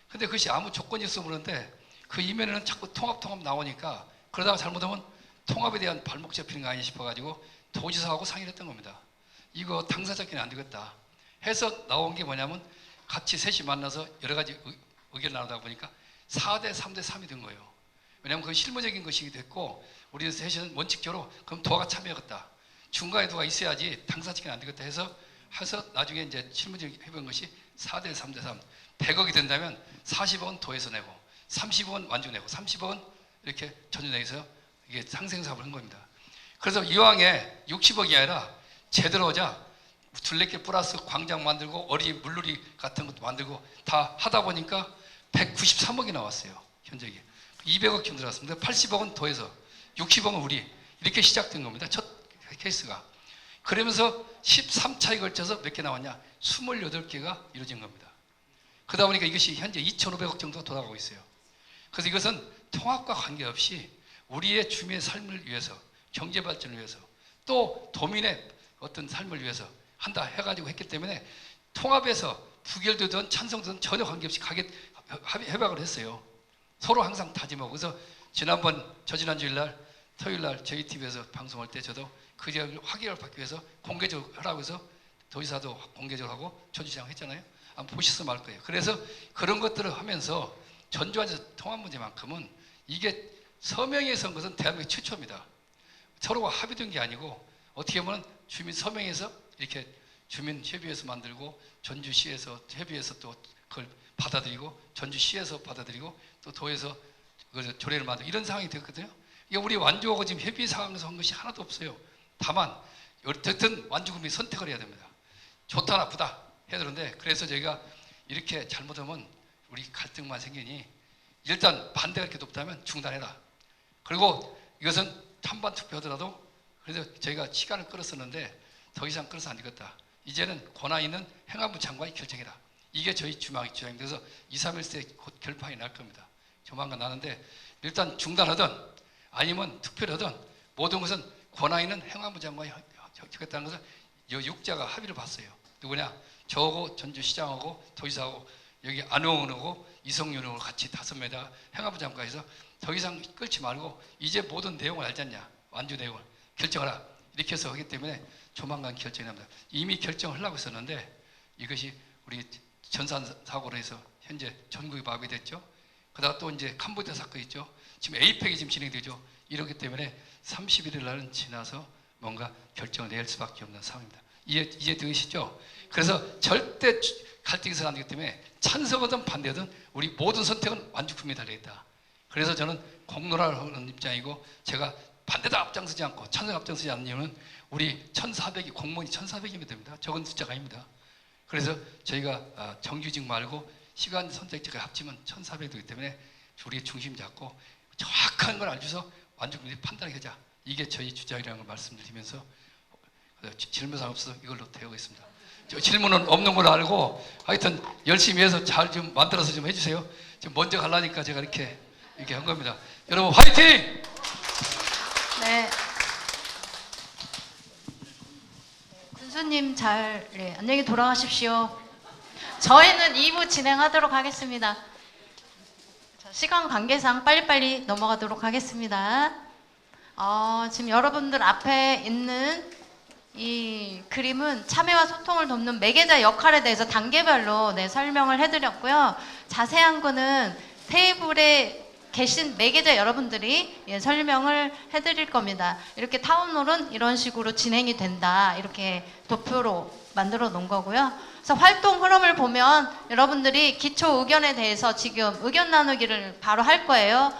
[SPEAKER 3] 근데 그것이 아무 조건이 없어 그러는데 그 이면에는 자꾸 통합 나오니까 그러다가 잘못하면 통합에 대한 발목 잡히는 거 아니냐 싶어가지고 도지사하고 상의를 했던 겁니다. 이거 당사자끼리 안 되겠다 해서 나온 게 뭐냐면 같이 셋이 만나서 여러 가지 의견을 나누다 보니까 4대 3대 3이 된 거예요. 왜냐하면 그건 실무적인 것이 됐고 우리 셋은 원칙적으로 그럼 도가 참여하겠다. 중간에 도가 있어야지 당사자끼리 안 되겠다 해서 나중에 이제 실무적인 해본 것이 4대 3대 3. 100억이 된다면 40억은 도에서 내고 30억은 완주 내고 30억은 이렇게 전주 내에서 이게 상생 사업을 한 겁니다. 그래서 이왕에 60억이 아니라 제대로 하자. 둘레길 플러스 광장 만들고 어린이 물놀이 같은 것도 만들고 다 하다 보니까 193억이 나왔어요. 현저히 200억 좀 들어갔습니다. 80억은 더해서 60억은 우리 이렇게 시작된 겁니다. 첫 케이스가. 그러면서 13차에 걸쳐서 몇 개 나왔냐? 28개가 이루어진 겁니다. 그러다 보니까 이것이 현재 2,500억 정도가 돌아가고 있어요. 그래서 이것은 통합과 관계없이 우리의 주민의 삶을 위해서, 경제 발전을 위해서, 또 도민의 어떤 삶을 위해서 한다 해가지고 했기 때문에 통합에서 부결되든 찬성되든 전혀 관계없이 협약을 했어요. 서로 항상 다짐하고. 그래서 저지난 주일날 토요일날 저희 TV에서 방송할 때 저도 그 지역을 확인을 받기 위해서 공개적으로 하라고 해서 도지사도 공개적으로 하고 초지시장 했잖아요. 한번 보셨으면 알 거예요. 그래서 그런 것들을 하면서 전주환에서 통합 문제만큼은 이게 서명에 선 것은 대한민국 최초입니다. 서로가 합의된 게 아니고 어떻게 보면 주민 서명에서 이렇게 주민협의회에서 만들고 전주시에서 협의해서 또 그걸 받아들이고 전주시에서 받아들이고 또 도에서 조례를 만들고 이런 상황이 됐거든요. 이게 우리 완주하고 지금 협의 상황에서 한 것이 하나도 없어요. 다만 어쨌든 완주군이 선택을 해야 됩니다. 좋다 나쁘다 해야 되는데 그래서 저희가 이렇게 잘못하면 우리 갈등만 생기니 일단 반대가 이렇게 높다면 중단해라. 그리고 이것은 찬반 투표하더라도 그래서 저희가 시간을 끌었었는데 더 이상 끌어서 안 되겠다. 이제는 권한 있는 행안부 장관이 결정해라. 이게 저희 주장입니다. 그래서 2, 3일째 곧 결판이 날 겁니다. 조만간 나는데 일단 중단하든 아니면 투표를 하든 모든 것은 권한 있는 행안부 장관이 하겠다는 것을 이 6자가 합의를 봤어요. 누구냐? 저하고 전주시장하고 도지사하고 여기 안용훈하고 이성윤하고 같이 5명에다가 행안부 장관에서 더 이상 끌지 말고 이제 모든 내용을 알지 않냐? 완주 내용을 결정하라. 이렇게 해서 하기 때문에 조만간 결정이 납니다. 이미 결정을 하려고 했었는데 이것이 우리 전산 사고로 해서 현재 전국이 마비됐죠. 그러다가 또 이제 캄보디아 사건이 있죠. 지금 에이펙이 지금 진행되죠. 이렇기 때문에 31일 날은 지나서 뭔가 결정을 내릴 수밖에 없는 상황입니다. 이해되시죠? 그래서 절대 갈등이 안 되기 때문에 찬성하든 반대하든 우리 모든 선택은 완주 국민에 달려있다. 그래서 저는 공론화를 하는 입장이고 제가 반대다 앞장서지 않고 찬성 앞장서지 않는 이유는 우리 1,400이 공무원이 1,400이면 됩니다. 적은 숫자가 아닙니다. 그래서 저희가 정규직 말고 시간 선택제가 합치면 1,400 되기 때문에 우리 중심 잡고 정확한 걸 알려서 완주 국민이 판단하게 하자. 이게 저희 주장이라는 걸 말씀드리면서 질문 사항 없어서 이걸로 대하겠습니다. 질문은 없는 걸로 알고 하여튼 열심히 해서 잘 좀 만들어서 좀 해주세요. 지금 먼저 가려니까 제가 이렇게 한 겁니다. 여러분 화이팅!
[SPEAKER 1] 네. 군수님 잘 안녕히 돌아가십시오. 저희는 2부 진행하도록 하겠습니다. 시간 관계상 빨리빨리 넘어가도록 하겠습니다. 지금 여러분들 앞에 있는 이 그림은 참여와 소통을 돕는 매개자 역할에 대해서 단계별로 설명을 해드렸고요. 자세한 거는 테이블에 계신 매개자 여러분들이 설명을 해드릴 겁니다. 이렇게 타운홀은 이런 식으로 진행이 된다. 이렇게 도표로 만들어 놓은 거고요. 그래서 활동 흐름을 보면 여러분들이 기초 의견에 대해서 지금 의견 나누기를 바로 할 거예요.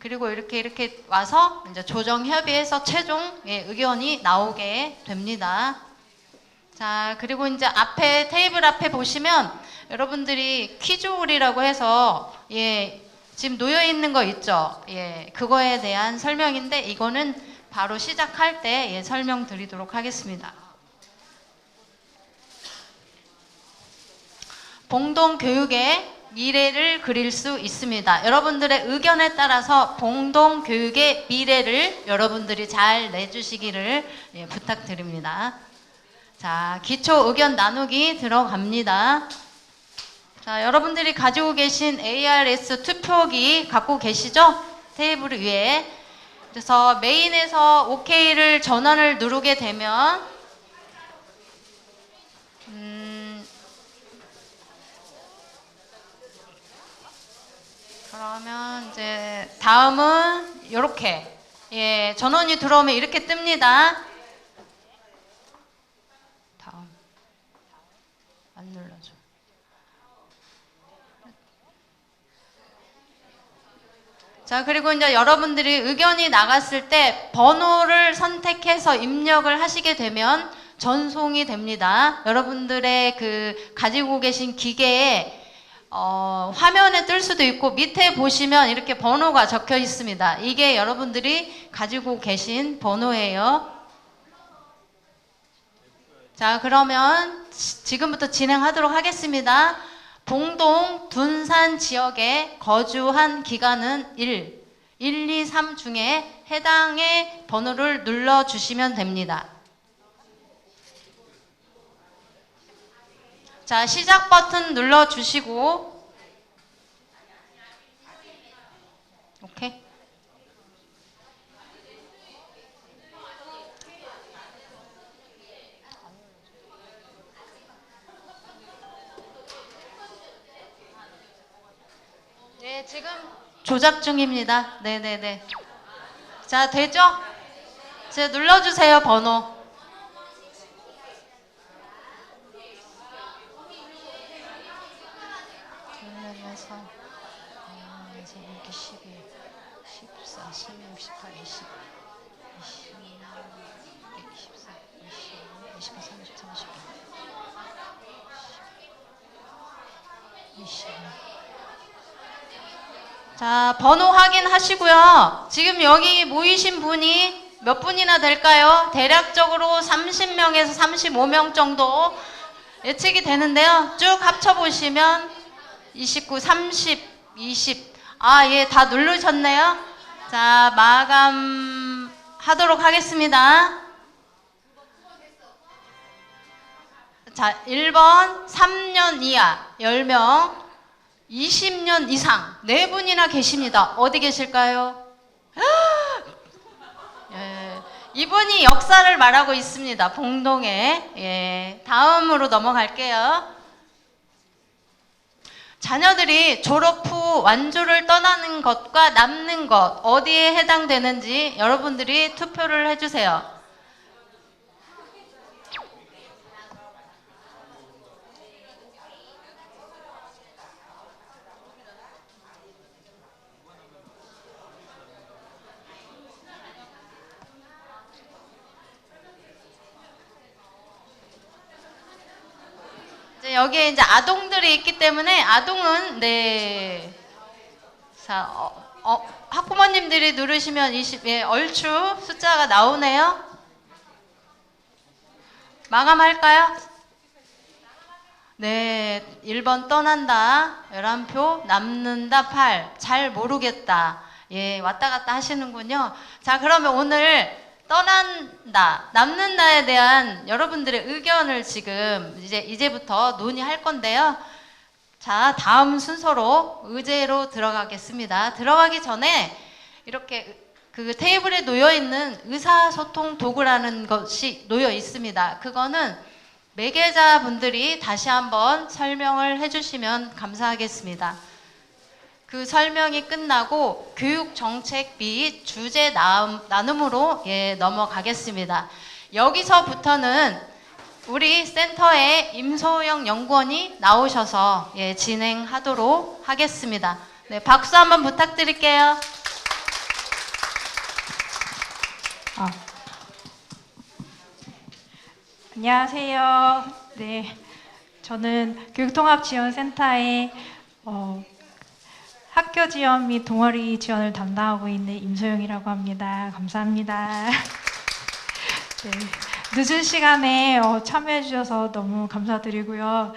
[SPEAKER 1] 그리고 이렇게 와서 이제 조정 협의해서 최종 의견이 나오게 됩니다. 자, 그리고 이제 앞에 테이블 앞에 보시면 여러분들이 퀴즈홀이라고 해서 지금 놓여 있는 거 있죠? 그거에 대한 설명인데 이거는 바로 시작할 때 설명드리도록 하겠습니다. 봉동교육의 미래를 그릴 수 있습니다. 여러분들의 의견에 따라서 봉동교육의 미래를 여러분들이 잘 내주시기를 부탁드립니다. 자, 기초 의견 나누기 들어갑니다. 자, 여러분들이 가지고 계신 ARS 투표기 갖고 계시죠? 테이블 위에. 그래서 메인에서 OK를 전원을 누르게 되면 그러면 이제 다음은 이렇게 전원이 들어오면 이렇게 뜹니다. 다음 안 눌러줘. 자, 그리고 이제 여러분들이 의견이 나갔을 때 번호를 선택해서 입력을 하시게 되면 전송이 됩니다. 여러분들의 그 가지고 계신 기계에 화면에 뜰 수도 있고 밑에 보시면 이렇게 번호가 적혀 있습니다. 이게 여러분들이 가지고 계신 번호예요. 자, 그러면 지금부터 진행하도록 하겠습니다. 봉동 둔산 지역에 거주한 기간은 1, 2, 3 중에 해당의 번호를 눌러주시면 됩니다. 자, 시작 버튼 눌러주시고, 오케이. 네, 지금 조작 중입니다. 네네네. 자, 되죠? 이제 눌러주세요, 번호. 자, 번호 확인하시고요. 지금 여기 모이신 분이 몇 분이나 될까요? 대략적으로 30명에서 35명 정도 예측이 되는데요. 쭉 합쳐보시면 29, 30, 20. 아, 예, 다 누르셨네요. 자, 마감하도록 하겠습니다. 자, 1번 3년 이하 10명, 20년 이상 4분이나 계십니다. 어디 계실까요? 예, 이분이 역사를 말하고 있습니다. 봉동에. 예, 다음으로 넘어갈게요. 자녀들이 졸업 후 완주를 떠나는 것과 남는 것 어디에 해당되는지 여러분들이 투표를 해주세요. 여기에 이제 아동들이 있기 때문에 아동은 네. 자, 학부모님들이 누르시면 20, 예, 얼추 숫자가 나오네요. 마감할까요? 네, 1번 떠난다 11표, 남는다 8, 잘 모르겠다. 예, 왔다 갔다 하시는군요. 자, 그러면 오늘 떠난다, 남는다에 대한 여러분들의 의견을 지금 이제부터 논의할 건데요. 자, 다음 순서로 의제로 들어가겠습니다. 들어가기 전에 이렇게 그 테이블에 놓여 있는 의사소통 도구라는 것이 놓여 있습니다. 그거는 매개자분들이 다시 한번 설명을 해주시면 감사하겠습니다. 그 설명이 끝나고 교육정책 및 주제 나눔으로 예, 넘어가겠습니다. 여기서부터는 우리 센터의 임소영 연구원이 나오셔서 예, 진행하도록 하겠습니다. 네, 박수 한번 부탁드릴게요.
[SPEAKER 7] 안녕하세요. 네, 저는 교육통합지원센터의 학교 지원 및 동아리 지원을 담당하고 있는 임소영이라고 합니다. 감사합니다. 네, 늦은 시간에 참여해 주셔서 너무 감사드리고요.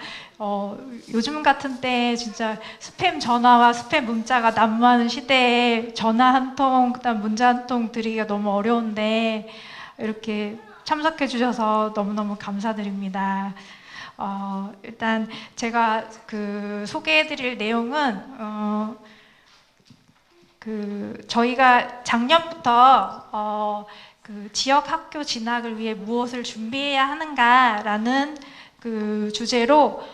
[SPEAKER 7] 요즘 같은 때 진짜 스팸 전화와 스팸 문자가 난무하는 시대에 전화 한 통, 그다음 문자 한 통 드리기가 너무 어려운데 이렇게 참석해 주셔서 너무너무 감사드립니다. 일단 제가 그 소개해 드릴 내용은 저희가 작년부터 그 지역 학교 진학을 위해 무엇을 준비해야 하는가라는 그 주제로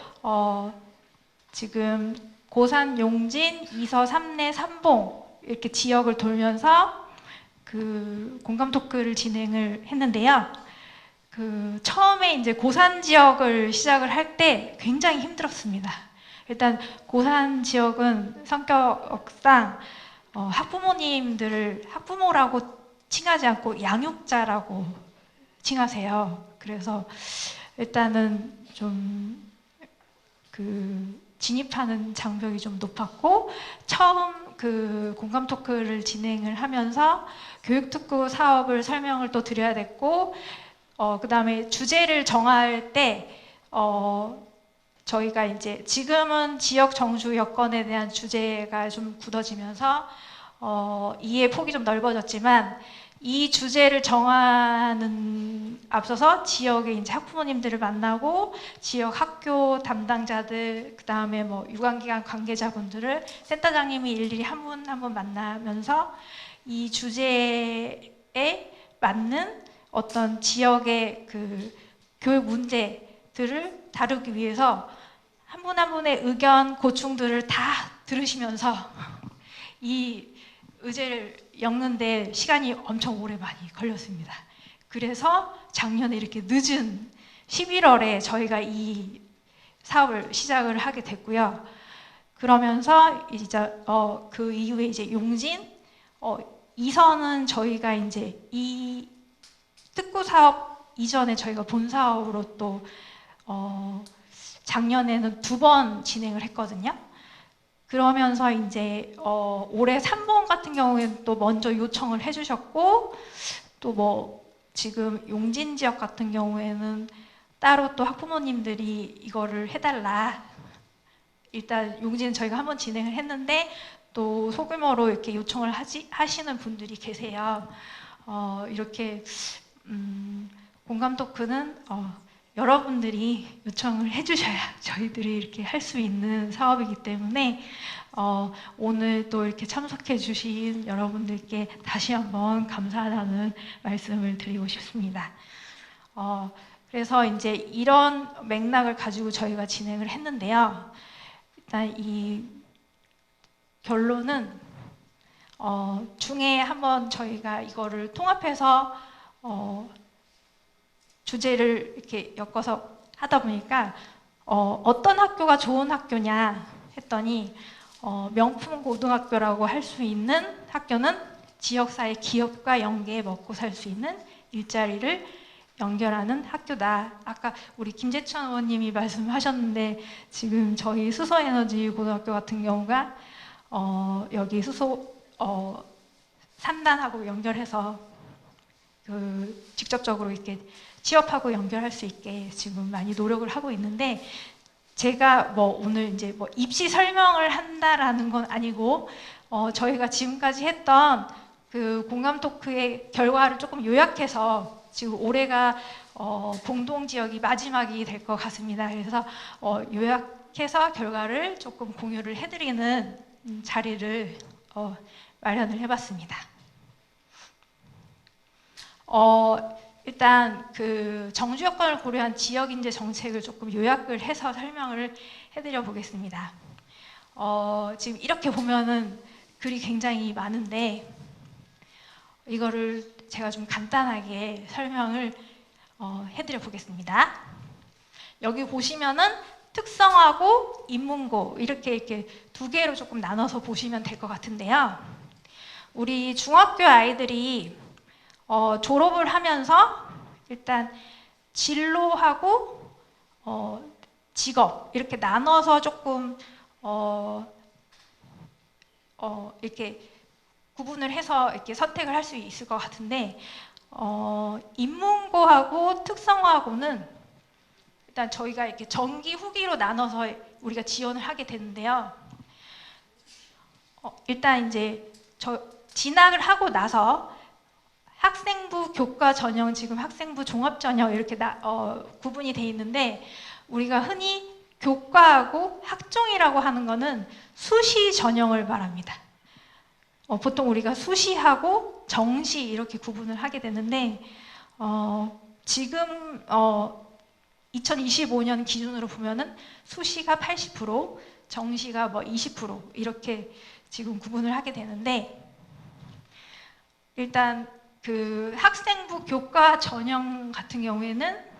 [SPEAKER 7] 지금 고산, 용진, 이서, 삼내, 삼봉 이렇게 지역을 돌면서 그 공감 토크를 진행을 했는데요. 그 처음에 이제 고산 지역을 시작을 할 때 굉장히 힘들었습니다. 일단 고산 지역은 성격상 학부모님들을 학부모라고 칭하지 않고 양육자라고 칭하세요. 그래서 일단은 좀 진입하는 장벽이 좀 높았고, 처음 공감 토크를 진행을 하면서 교육특구 사업을 설명을 또 드려야 됐고, 그 다음에 주제를 정할 때 저희가 이제 지금은 지역 정주 여건에 대한 주제가 좀 굳어지면서 이해 폭이 좀 넓어졌지만, 이 주제를 정하는 앞서서 지역의 이제 학부모님들을 만나고 지역 학교 담당자들, 그 다음에 뭐 유관기관 관계자분들을 센터장님이 일일이 한 분 한 분 만나면서 이 주제에 맞는 어떤 지역의 교육 문제들을 다루기 위해서 한 분 한 분의 의견, 고충들을 다 들으시면서 이 의제를 엮는데 시간이 엄청 오래 많이 걸렸습니다. 그래서 작년에 이렇게 늦은 11월에 저희가 이 사업을 시작을 하게 됐고요. 그러면서 이제 그 이후에 이제 용진, 이선은 저희가 이제 이 특구 사업 이전에 저희가 본 사업으로 또 작년에는 2번 진행을 했거든요. 그러면서 이제 올해 3번 같은 경우에는 또 먼저 요청을 해주셨고, 또 뭐 지금 용진 지역 같은 경우에는 따로 또 학부모님들이 이거를 해달라. 일단 용진은 저희가 한번 진행을 했는데 또 소규모로 이렇게 요청을 하시는 분들이 계세요. 이렇게 공감 토크는 여러분들이 요청을 해주셔야 저희들이 이렇게 할 수 있는 사업이기 때문에 오늘 또 이렇게 참석해 주신 여러분들께 다시 한번 감사하다는 말씀을 드리고 싶습니다. 그래서 이제 이런 맥락을 가지고 저희가 진행을 했는데요. 일단 이 결론은 중에 한번 저희가 이거를 통합해서 주제를 이렇게 엮어서 하다 보니까 어떤 학교가 좋은 학교냐 했더니 명품 고등학교라고 할 수 있는 학교는 지역사회 기업과 연계해 먹고 살 수 있는 일자리를 연결하는 학교다. 아까 우리 김재천 의원님이 말씀하셨는데 지금 저희 수소에너지 고등학교 같은 경우가 여기 수소 3단하고 연결해서 직접적으로 이렇게 취업하고 연결할 수 있게 지금 많이 노력을 하고 있는데, 제가 뭐 오늘 이제 뭐 입시 설명을 한다라는 건 아니고 저희가 지금까지 했던 공감 토크의 결과를 조금 요약해서 지금 올해가 봉동 지역이 마지막이 될 것 같습니다. 그래서 요약해서 결과를 조금 공유를 해드리는 자리를 마련을 해봤습니다. 일단 정주 여건을 고려한 지역 인재 정책을 조금 요약을 해서 설명을 해드려 보겠습니다. 지금 이렇게 보면은 글이 굉장히 많은데 이거를 제가 좀 간단하게 설명을 해드려 보겠습니다. 여기 보시면은 특성화고 인문고 이렇게 두 개로 조금 나눠서 보시면 될 것 같은데요. 우리 중학교 아이들이 졸업을 하면서 일단 진로하고 직업 이렇게 나눠서 조금 이렇게 구분을 해서 이렇게 선택을 할 수 있을 것 같은데, 인문고하고 특성화고는 일단 저희가 이렇게 전기 후기로 나눠서 우리가 지원을 하게 되는데요. 일단 이제 진학을 하고 나서 학생부 교과 전형, 지금 학생부 종합 전형 이렇게 구분이 돼 있는데, 우리가 흔히 교과하고 학종이라고 하는 거는 수시 전형을 말합니다. 보통 우리가 수시하고 정시 이렇게 구분을 하게 되는데, 지금 2025년 기준으로 보면은 수시가 80%, 정시가 뭐 20% 이렇게 지금 구분을 하게 되는데, 일단 학생부 교과 전형 같은 경우에는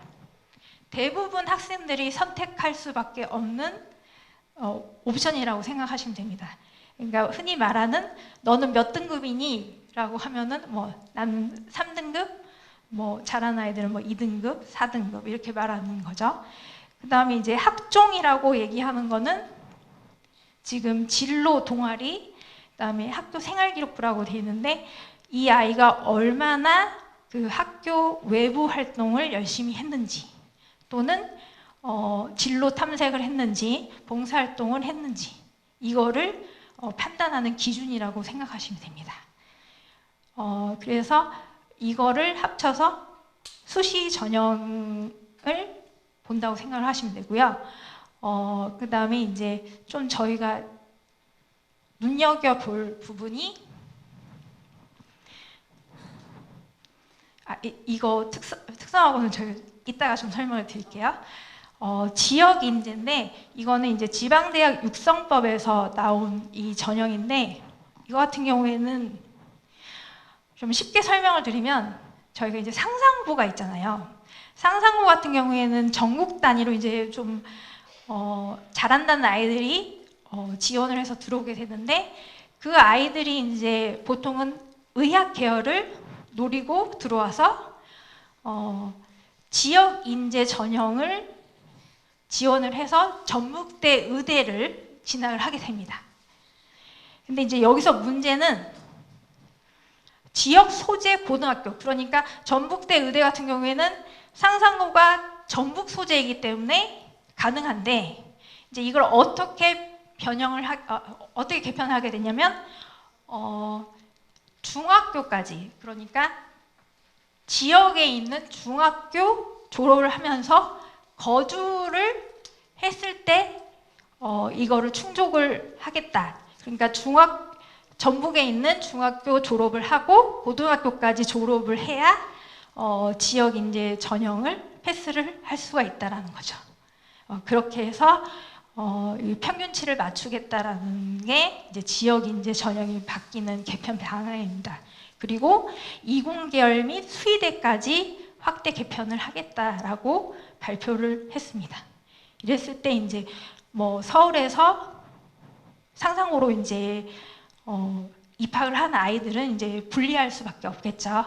[SPEAKER 7] 대부분 학생들이 선택할 수밖에 없는 옵션이라고 생각하시면 됩니다. 그러니까 흔히 말하는 너는 몇 등급이니? 라고 하면은 뭐 나는 3등급, 뭐 잘하는 아이들은 뭐 2등급, 4등급 이렇게 말하는 거죠. 그 다음에 이제 학종이라고 얘기하는 거는 지금 진로 동아리, 그 다음에 학교 생활기록부라고 되어 있는데 이 아이가 얼마나 그 학교 외부 활동을 열심히 했는지 또는 진로 탐색을 했는지 봉사활동을 했는지 이거를 판단하는 기준이라고 생각하시면 됩니다. 그래서 이거를 합쳐서 수시 전형을 본다고 생각을 하시면 되고요. 그 다음에 이제 좀 저희가 눈여겨볼 부분이 이거 특성하고는 저희 이따가 좀 설명을 드릴게요. 지역 인재인데 이거는 이제 지방대학 육성법에서 나온 이 전형인데 이거 같은 경우에는 좀 쉽게 설명을 드리면 저희가 이제 상상부가 있잖아요. 상상부 같은 경우에는 전국 단위로 이제 좀 잘한다는 아이들이 지원을 해서 들어오게 되는데 그 아이들이 이제 보통은 의학 계열을 노리고 들어와서 지역 인재 전형을 지원을 해서 전북대 의대를 진학을 하게 됩니다. 근데 이제 여기서 문제는 지역 소재 고등학교, 그러니까 전북대 의대 같은 경우에는 상상고가 전북 소재이기 때문에 가능한데 이제 이걸 어떻게 어떻게 개편하게 되냐면 중학교까지, 그러니까 지역에 있는 중학교 졸업을 하면서 거주를 했을 때 이거를 충족을 하겠다. 그러니까 전북에 있는 중학교 졸업을 하고 고등학교까지 졸업을 해야 지역 인재 전형을 패스를 할 수가 있다라는 거죠. 그렇게 해서 이 평균치를 맞추겠다라는 게 이제 지역 인재 전형이 바뀌는 개편 방안입니다. 그리고 이공계열 및 수의대까지 확대 개편을 하겠다라고 발표를 했습니다. 이랬을 때 이제 뭐 서울에서 상상호로 이제 입학을 한 아이들은 이제 분리할 수밖에 없겠죠.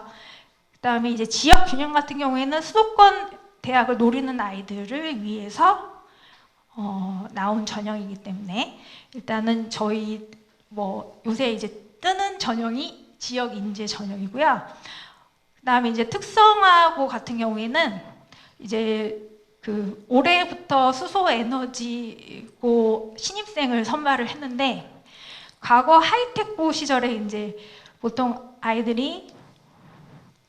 [SPEAKER 7] 그다음에 이제 지역 균형 같은 경우에는 수도권 대학을 노리는 아이들을 위해서 나온 전형이기 때문에 일단은 저희 뭐 요새 이제 뜨는 전형이 지역 인재 전형이고요. 그다음에 이제 특성화고 같은 경우에는 이제 그 올해부터 수소 에너지고 신입생을 선발을 했는데 과거 하이텍고 시절에 이제 보통 아이들이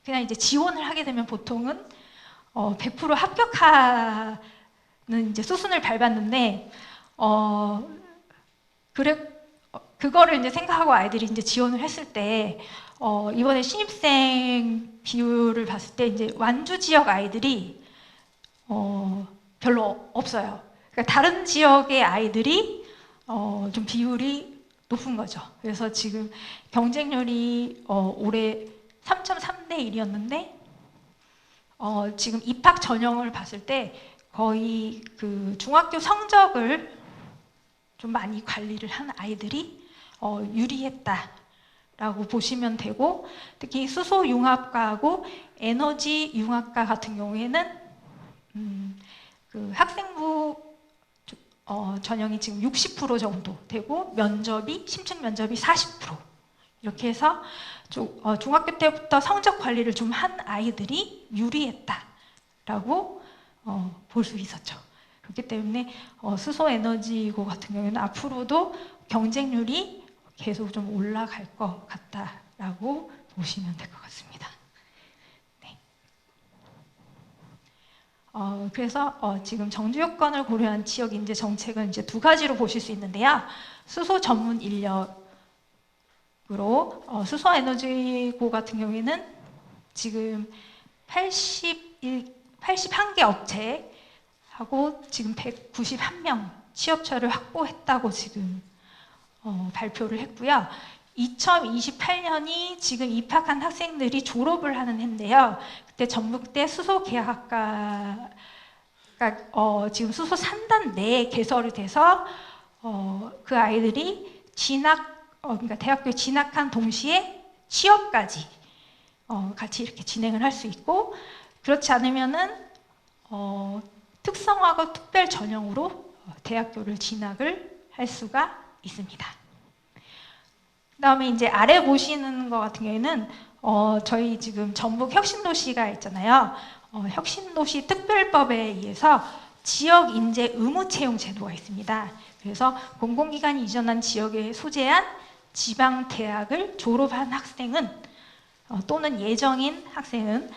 [SPEAKER 7] 그냥 이제 지원을 하게 되면 보통은 100% 합격하는 이제 수순을 밟았는데 그거를 이제 생각하고 아이들이 이제 지원을 했을 때 이번에 신입생 비율을 봤을 때 이제 완주 지역 아이들이 별로 없어요. 그러니까 다른 지역의 아이들이 좀 비율이 높은 거죠. 그래서 지금 경쟁률이 올해 3.3대 1이었는데 지금 입학 전형을 봤을 때 거의 그 중학교 성적을 좀 많이 관리를 한 아이들이 유리했다라고 보시면 되고 특히 수소융합과하고 에너지융합과 같은 경우에는 그 학생부 전형이 지금 60% 정도 되고 심층 면접이 40% 이렇게 해서 중학교 때부터 성적 관리를 좀 한 아이들이 유리했다라고 볼 수 있었죠. 그렇기 때문에 수소 에너지고 같은 경우에는 앞으로도 경쟁률이 계속 좀 올라갈 것 같다라고 보시면 될 것 같습니다. 네. 그래서 지금 정주 여건을 고려한 지역 인재 정책은 이제 두 가지로 보실 수 있는데요. 수소 전문 인력으로 수소 에너지고 같은 경우에는 지금 81개 업체하고 지금 191명 취업처를 확보했다고 지금 발표를 했고요. 2028년이 지금 입학한 학생들이 졸업을 하는 해인데요. 그때 전북대 수소계약학과가 지금 수소 3단 내에 개설이 돼서 그 아이들이 진학 그러니까 대학교에 진학한 동시에 취업까지 같이 이렇게 진행을 할 수 있고, 그렇지 않으면은 특성화고 특별 전형으로 대학교를 진학을 할 수가 있습니다. 그다음에 이제 아래 보시는 것 같은 경우에는 저희 지금 전북 혁신도시가 있잖아요. 혁신도시 특별법에 의해서 지역 인재 의무 채용 제도가 있습니다. 그래서 공공기관이 이전한 지역에 소재한 지방 대학을 졸업한 학생은 또는 예정인 학생은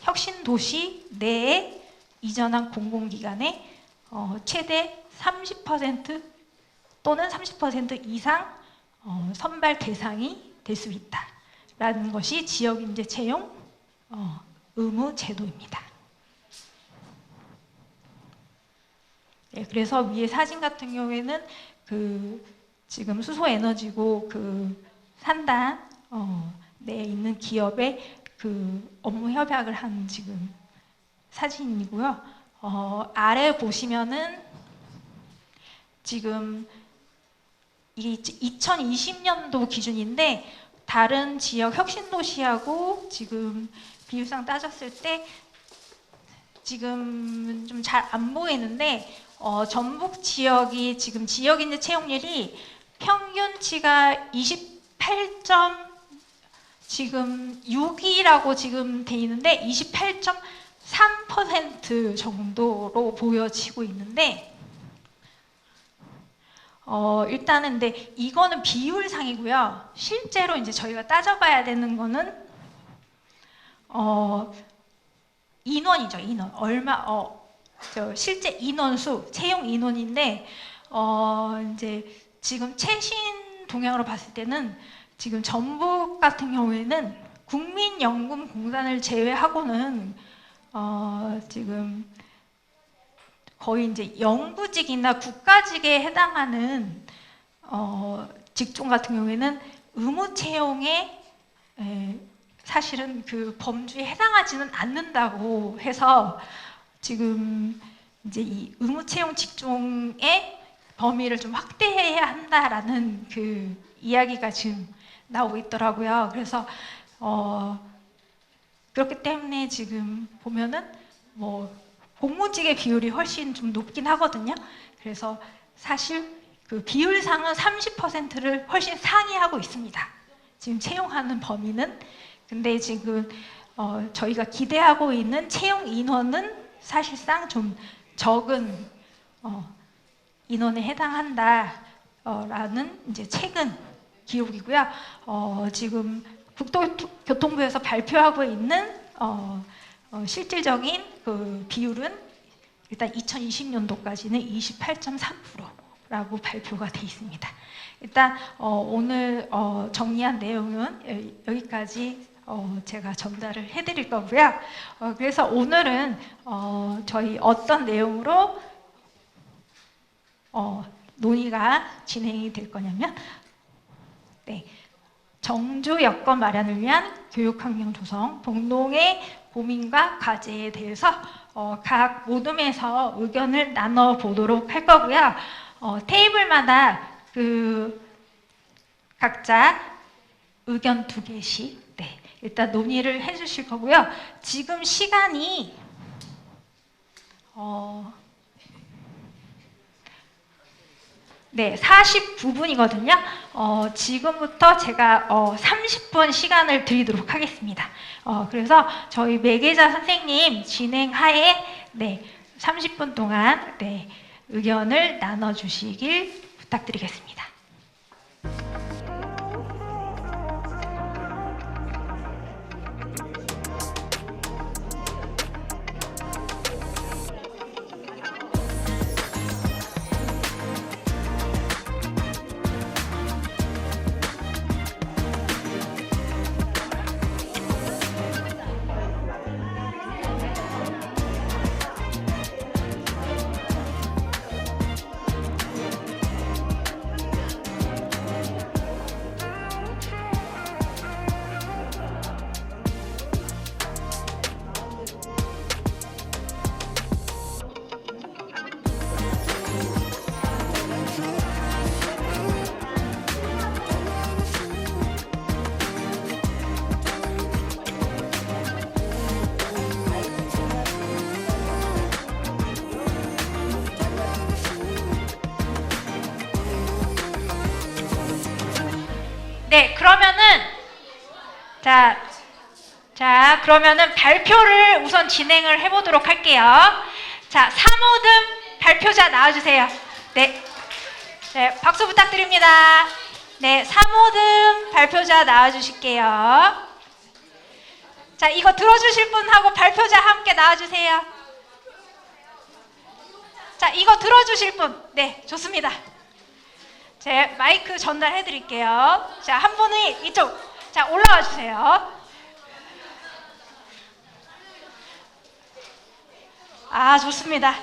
[SPEAKER 7] 혁신도시 내에 이전한 공공기관에 최대 30% 또는 30% 이상 선발 대상이 될 수 있다라는 것이 지역인재 채용 의무 제도입니다. 네, 그래서 위에 사진 같은 경우에는 지금 수소에너지고 산단 내에 있는 기업의 업무 협약을 한 지금 사진이고요. 아래 보시면은 지금 이 2020년도 기준인데 다른 지역 혁신도시하고 지금 비율상 따졌을 때 지금 좀 잘 안 보이는데 전북 지역이 지금 지역인재 채용률이 평균치가 28.6이라고 지금 돼 있는데 28.3% 정도로 보여지고 있는데 일단은 근데 이거는 비율상이고요. 실제로 이제 저희가 따져봐야 되는 거는 인원이죠. 인원 실제 인원수 채용 인원인데 이제 지금 최신 동향으로 봤을 때는 지금 전북 같은 경우에는 국민연금공단을 제외하고는 지금 거의 이제 영구직이나 국가직에 해당하는 직종 같은 경우에는 의무 채용에 사실은 그 범주에 해당하지는 않는다고 해서 지금 이제 이 의무 채용 직종의 범위를 좀 확대해야 한다라는 그 이야기가 지금 나오고 있더라고요. 그래서 그렇기 때문에 지금 보면은 공무직의 비율이 훨씬 좀 높긴 하거든요. 그래서 사실 그 비율상은 30%를 훨씬 상회하고 있습니다. 지금 채용하는 범위는. 근데 지금 저희가 기대하고 있는 채용 인원은 사실상 좀 적은 인원에 해당한다라는 이제 최근 기록이고요. 지금 국토교통부에서 발표하고 있는 실질적인 그 비율은 일단 2020년도까지는 28.3%라고 발표가 돼 있습니다. 일단 오늘 정리한 내용은 여기까지 제가 전달을 해드릴 거고요. 그래서 오늘은 저희 어떤 내용으로 논의가 진행이 될 거냐면, 정주 여건 마련을 위한 교육환경 조성, 공동의 고민과 과제에 대해서 각 모둠에서 의견을 나눠보도록 할 거고요. 테이블마다 각자 의견 2개씩 일단 논의를 해주실 거고요. 지금 시간이 49분이거든요. 지금부터 제가 30분 시간을 드리도록 하겠습니다. 그래서 저희 매개자 선생님 진행하에 30분 동안 의견을 나눠주시길 부탁드리겠습니다. 네, 그러면은 발표를 우선 진행을 해보도록 할게요. 자, 3호등 발표자 나와주세요. 네, 박수 부탁드립니다. 네, 3호등 발표자 나와주실게요. 자, 이거 들어주실 분하고 발표자 함께 나와주세요. 자, 이거 들어주실 분. 네, 좋습니다. 제 마이크 전달해 드릴게요. 자, 한 분이 이쪽. 자, 올라와 주세요. 아, 좋습니다.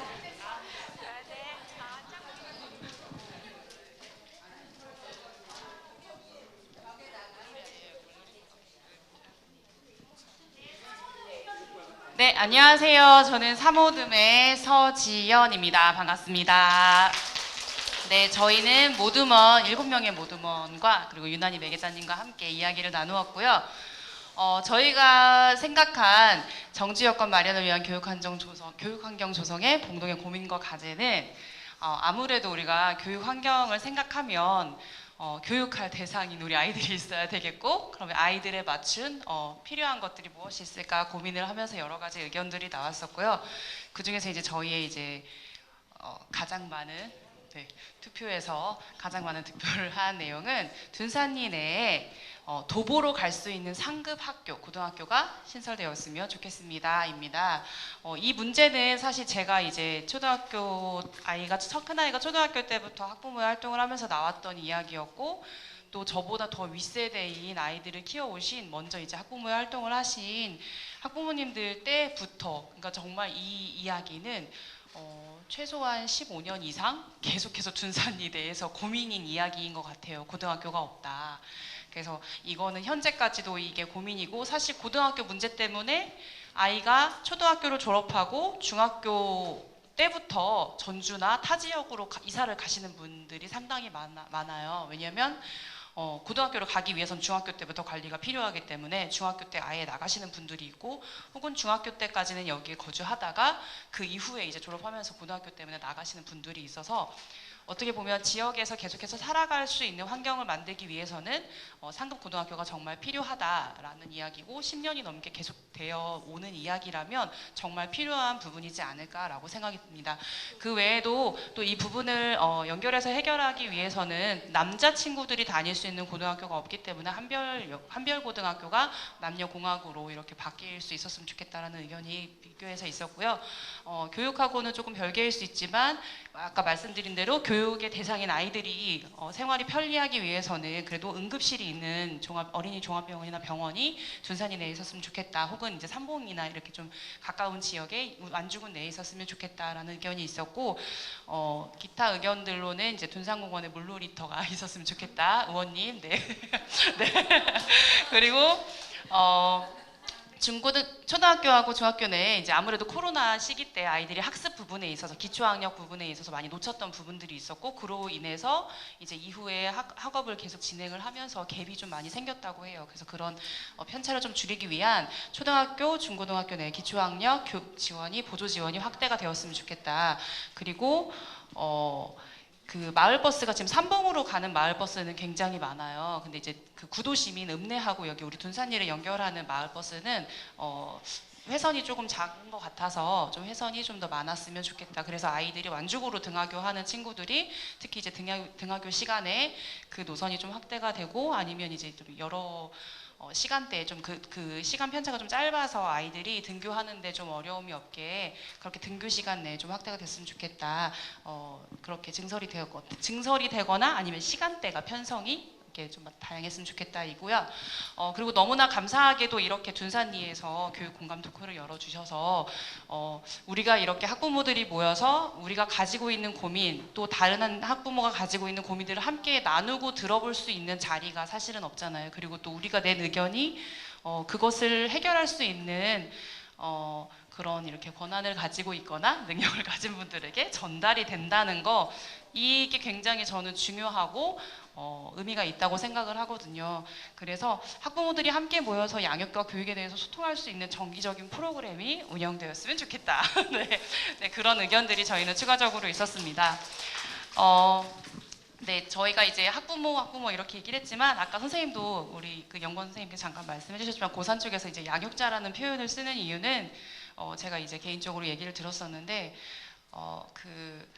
[SPEAKER 8] 네, 안녕하세요. 저는 3호듬의 서지연입니다. 반갑습니다. 네, 저희는 모둠원, 7명의 모둠원과 그리고 유난히 매개자님과 함께 이야기를 나누었고요. 저희가 생각한 정치 여건 마련을 위한 교육 환경 조성의 공동의 고민과 과제는 아무래도 우리가 교육 환경을 생각하면 교육할 대상인 우리 아이들이 있어야 되겠고, 그러면 아이들에 맞춘 필요한 것들이 무엇이 있을까 고민을 하면서 여러 가지 의견들이 나왔었고요. 그 중에서 이제 저희의 이제 가장 많은 투표에서 가장 많은 득표를 한 내용은 둔산리 내에 도보로 갈 수 있는 상급 학교, 고등학교가 신설되었으면 좋겠습니다. 입니다. 이 문제는 사실 제가 이제 초등학교 아이가, 큰 아이가 초등학교 때부터 학부모 활동을 하면서 나왔던 이야기였고, 또 저보다 더 윗세대인 아이들을 키워오신, 먼저 이제 학부모 활동을 하신 학부모님들 때부터, 그러니까 정말 이 이야기는 최소한 15년 이상 계속해서 둔산리 내에서 고민인 이야기인 것 같아요. 고등학교가 없다. 그래서 이거는 현재까지도 이게 고민이고, 사실 고등학교 문제 때문에 아이가 초등학교를 졸업하고 중학교 때부터 전주나 타 지역으로 이사를 가시는 분들이 상당히 많아요. 왜냐하면 고등학교를 가기 위해선 중학교 때부터 관리가 필요하기 때문에 중학교 때 아예 나가시는 분들이 있고, 혹은 중학교 때까지는 여기에 거주하다가 그 이후에 이제 졸업하면서 고등학교 때문에 나가시는 분들이 있어서, 어떻게 보면 지역에서 계속해서 살아갈 수 있는 환경을 만들기 위해서는 상급 고등학교가 정말 필요하다라는 이야기고, 10년이 넘게 계속되어 오는 이야기라면 정말 필요한 부분이지 않을까라고 생각이 듭니다. 그 외에도 또 이 부분을 연결해서 해결하기 위해서는 남자 친구들이 다닐 수 있는 고등학교가 없기 때문에 한별 고등학교가 남녀공학으로 이렇게 바뀔 수 있었으면 좋겠다라는 의견이 비교해서 있었고요. 교육하고는 조금 별개일 수 있지만 아까 말씀드린 대로 교육의 대상인 아이들이 생활이 편리하기 위해서는 그래도 응급실이 있는 어린이 종합병원이나 병원이 둔산리 내에 있었으면 좋겠다. 혹은 이제 삼봉이나 이렇게 좀 가까운 지역에 완주군 내에 있었으면 좋겠다라는 의견이 있었고, 기타 의견들로는 이제 둔산공원에 물놀이터가 있었으면 좋겠다. 의원님, 네. 네. 그리고 초등학교하고 중학교 내에 이제 아무래도 코로나 시기 때 아이들이 학습 부분에 있어서, 기초학력 부분에 있어서 많이 놓쳤던 부분들이 있었고, 그로 인해서 이제 이후에 학업을 계속 진행을 하면서 갭이 좀 많이 생겼다고 해요. 그래서 그런 편차를 좀 줄이기 위한 초등학교, 중고등학교 내 기초학력 교육 지원이, 보조 지원이 확대가 되었으면 좋겠다. 그리고 그 마을버스가 지금 삼봉으로 가는 마을버스는 굉장히 많아요. 근데 이제 그 구도시민 읍내하고 여기 우리 둔산리를 연결하는 마을버스는 회선이 조금 작은 것 같아서 좀 회선이 좀 더 많았으면 좋겠다. 그래서 아이들이 완주구로 등하교하는 친구들이 특히 이제 등하교 시간에 그 노선이 좀 확대가 되고, 아니면 이제 좀 여러 시간대에 좀 그 시간 편차가 좀 짧아서 아이들이 등교하는데 좀 어려움이 없게 그렇게 등교 시간 내에 좀 확대가 됐으면 좋겠다. 그렇게 증설이 되거나 아니면 시간대가 편성이 이렇게 좀 다양했으면 좋겠다 이고요. 그리고 너무나 감사하게도 이렇게 둔산리에서 교육 공감 토크를 열어주셔서 우리가 이렇게 학부모들이 모여서 우리가 가지고 있는 고민, 또 다른 학부모가 가지고 있는 고민들을 함께 나누고 들어볼 수 있는 자리가 사실은 없잖아요. 그리고 또 우리가 낸 의견이 그것을 해결할 수 있는 그런 이렇게 권한을 가지고 있거나 능력을 가진 분들에게 전달이 된다는 거, 이게 굉장히 저는 중요하고 의미가 있다고 생각을 하거든요. 그래서 학부모들이 함께 모여서 양육과 교육에 대해서 소통할 수 있는 정기적인 프로그램이 운영되었으면 좋겠다. 네, 그런 의견들이 저희는 추가적으로 있었습니다. 네, 저희가 이제 학부모 이렇게 얘기를 했지만 아까 선생님도 우리 그 연구원 선생님께 잠깐 말씀해 주셨지만 고산 쪽에서 이제 양육자라는 표현을 쓰는 이유는 제가 이제 개인적으로 얘기를 들었었는데 그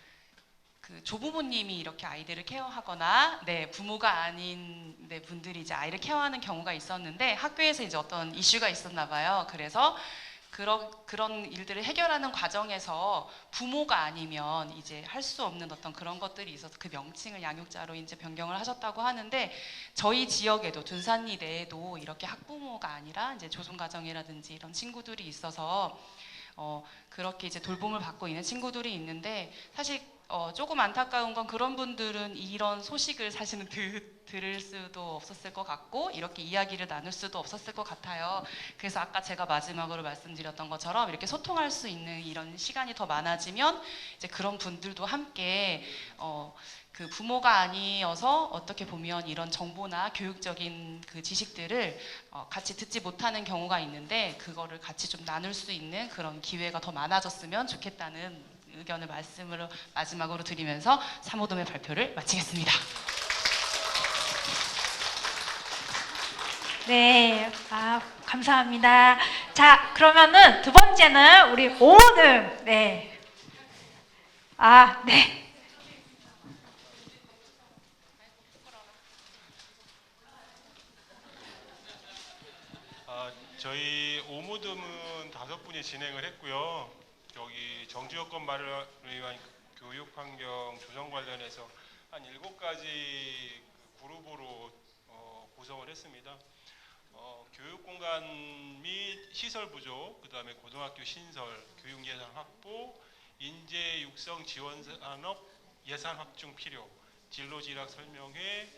[SPEAKER 8] 조부모님이 이렇게 아이들을 케어하거나 부모가 아닌 분들이 이제 아이를 케어하는 경우가 있었는데 학교에서 이제 어떤 이슈가 있었나 봐요. 그래서 그런 일들을 해결하는 과정에서 부모가 아니면 이제 할 수 없는 어떤 그런 것들이 있어서 그 명칭을 양육자로 이제 변경을 하셨다고 하는데 저희 지역에도 둔산리 내에도 이렇게 학부모가 아니라 이제 조선가정이라든지 이런 친구들이 있어서 그렇게 이제 돌봄을 받고 있는 친구들이 있는데 사실 조금 안타까운 건 그런 분들은 이런 소식을 사실은 들을 수도 없었을 것 같고 이렇게 이야기를 나눌 수도 없었을 것 같아요. 그래서 아까 제가 마지막으로 말씀드렸던 것처럼 이렇게 소통할 수 있는 이런 시간이 더 많아지면 이제 그런 분들도 함께 그 부모가 아니어서 어떻게 보면 이런 정보나 교육적인 그 지식들을 같이 듣지 못하는 경우가 있는데 그거를 같이 좀 나눌 수 있는 그런 기회가 더 많아졌으면 좋겠다는 의견을 말씀으로 마지막으로 드리면서 3호돔의 발표를 마치겠습니다.
[SPEAKER 7] 네, 감사합니다. 자, 그러면은 두 번째는 우리 5호돔. 네. 네.
[SPEAKER 9] 저희 오모돔은 5분이 진행을 했고요. 여기 정주 여건 마련을 위한 교육 환경 조성 관련해서 한 7가지 그룹으로 구성을 했습니다. 교육 공간 및 시설 부족, 그다음에 고등학교 신설, 교육 예산 확보, 인재 육성 지원 산업 예산 확충 필요, 진로 진학 설명회,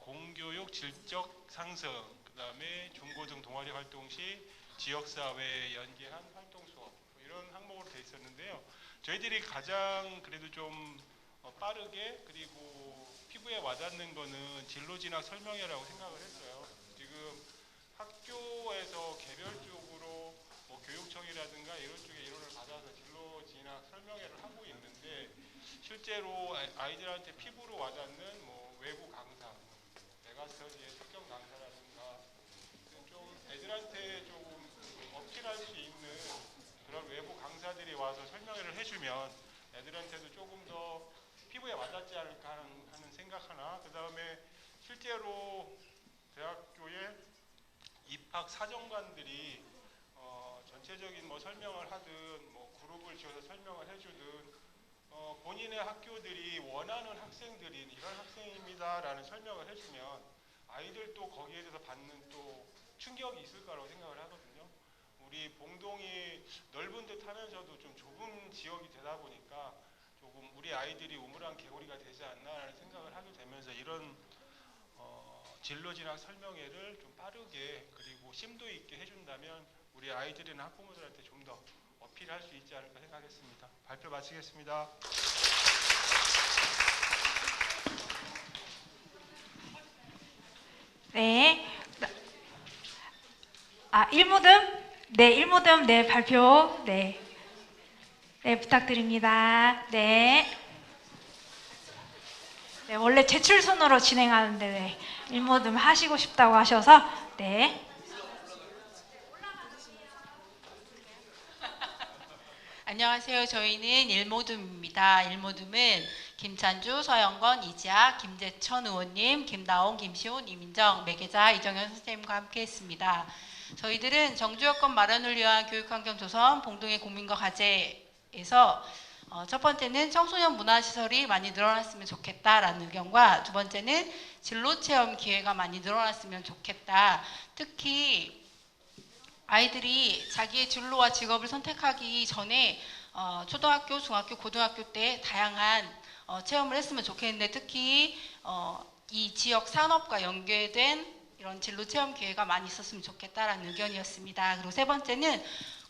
[SPEAKER 9] 공교육 질적 상승, 그다음에 중고등 동아리 활동 시 지역사회에 연계한 활동 수업 이런 항목으로 되어 있었는데요. 저희들이 가장 그래도 좀 빠르게 그리고 피부에 와닿는 거는 진로 진학 설명회라고 생각을 했어요. 지금 학교에서 개별적으로 뭐 교육청이라든가 이런 쪽에 이론을 받아서 진로 진학 설명회를 하고 있는데 실제로 아이들한테 피부로 와닿는 뭐 외부 강사, 메가스터디의 특정 강사라든가 좀 애들한테 조금 어필할 수 있는 그런 외부 강사들이 와서 설명회를 해주면 애들한테도 조금 더 피부에 와닿지 않을까 하는 생각 하나, 그 다음에 실제로 대학교에 입학 사정관들이 전체적인 뭐 설명을 하든 뭐 그룹을 지어서 설명을 해주든 본인의 학교들이 원하는 학생들이 이런 학생입니다라는 설명을 해주면 아이들도 거기에 대해서 받는 또 충격이 있을 거라고 생각을 하거든요. 우리 봉동이 넓은 듯 하면서도 좀 좁은 지역이 되다 보니까 조금 우리 아이들이 우물안 개구리가 되지 않나라는 생각을 하게 되면서 이런 진로 진학 설명회를 좀 빠르게 그리고 심도 있게 해준다면 우리 아이들이나 학부모들한테 좀 더 어필할 수 있지 않을까 생각했습니다. 발표 마치겠습니다.
[SPEAKER 7] 네. 1모듬? 네, 1모듬 네, 발표. 네. 네, 부탁드립니다. 네. 네, 원래 제출순으로 진행하는데 네, 1모듬 하시고 싶다고 하셔서 네.
[SPEAKER 10] 안녕하세요. 저희는 일모둠입니다. 일모둠은 김찬주, 서영건, 이지아, 김재천 의원님, 김다온, 김시훈, 이민정, 매개자, 이정현 선생님과 함께했습니다. 저희들은 정주 여건 마련을 위한 교육환경 조성, 봉동의 고민과 과제에서 첫 번째는 청소년 문화시설이 많이 늘어났으면 좋겠다라는 의견과 두 번째는 진로체험 기회가 많이 늘어났으면 좋겠다. 특히 아이들이 자기의 진로와 직업을 선택하기 전에 초등학교, 중학교, 고등학교 때 다양한 체험을 했으면 좋겠는데 특히 이 지역 산업과 연계된 이런 진로 체험 기회가 많이 있었으면 좋겠다라는 의견이었습니다. 그리고 세 번째는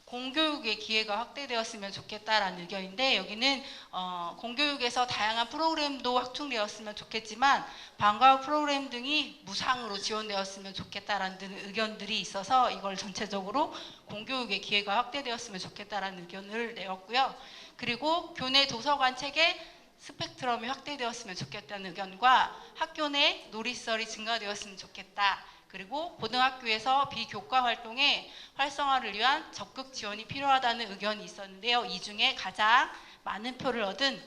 [SPEAKER 10] 공교육의 기회가 확대되었으면 좋겠다라는 의견인데 여기는 공교육에서 다양한 프로그램도 확충되었으면 좋겠지만 방과후 프로그램 등이 무상으로 지원되었으면 좋겠다라는 의견들이 있어서 이걸 전체적으로 공교육의 기회가 확대되었으면 좋겠다라는 의견을 내었고요. 그리고 교내 도서관 체계 스펙트럼이 확대되었으면 좋겠다는 의견과 학교 내 놀이시설이 증가되었으면 좋겠다. 그리고 고등학교에서 비교과 활동의 활성화를 위한 적극 지원이 필요하다는 의견이 있었는데요. 이 중에 가장 많은 표를 얻은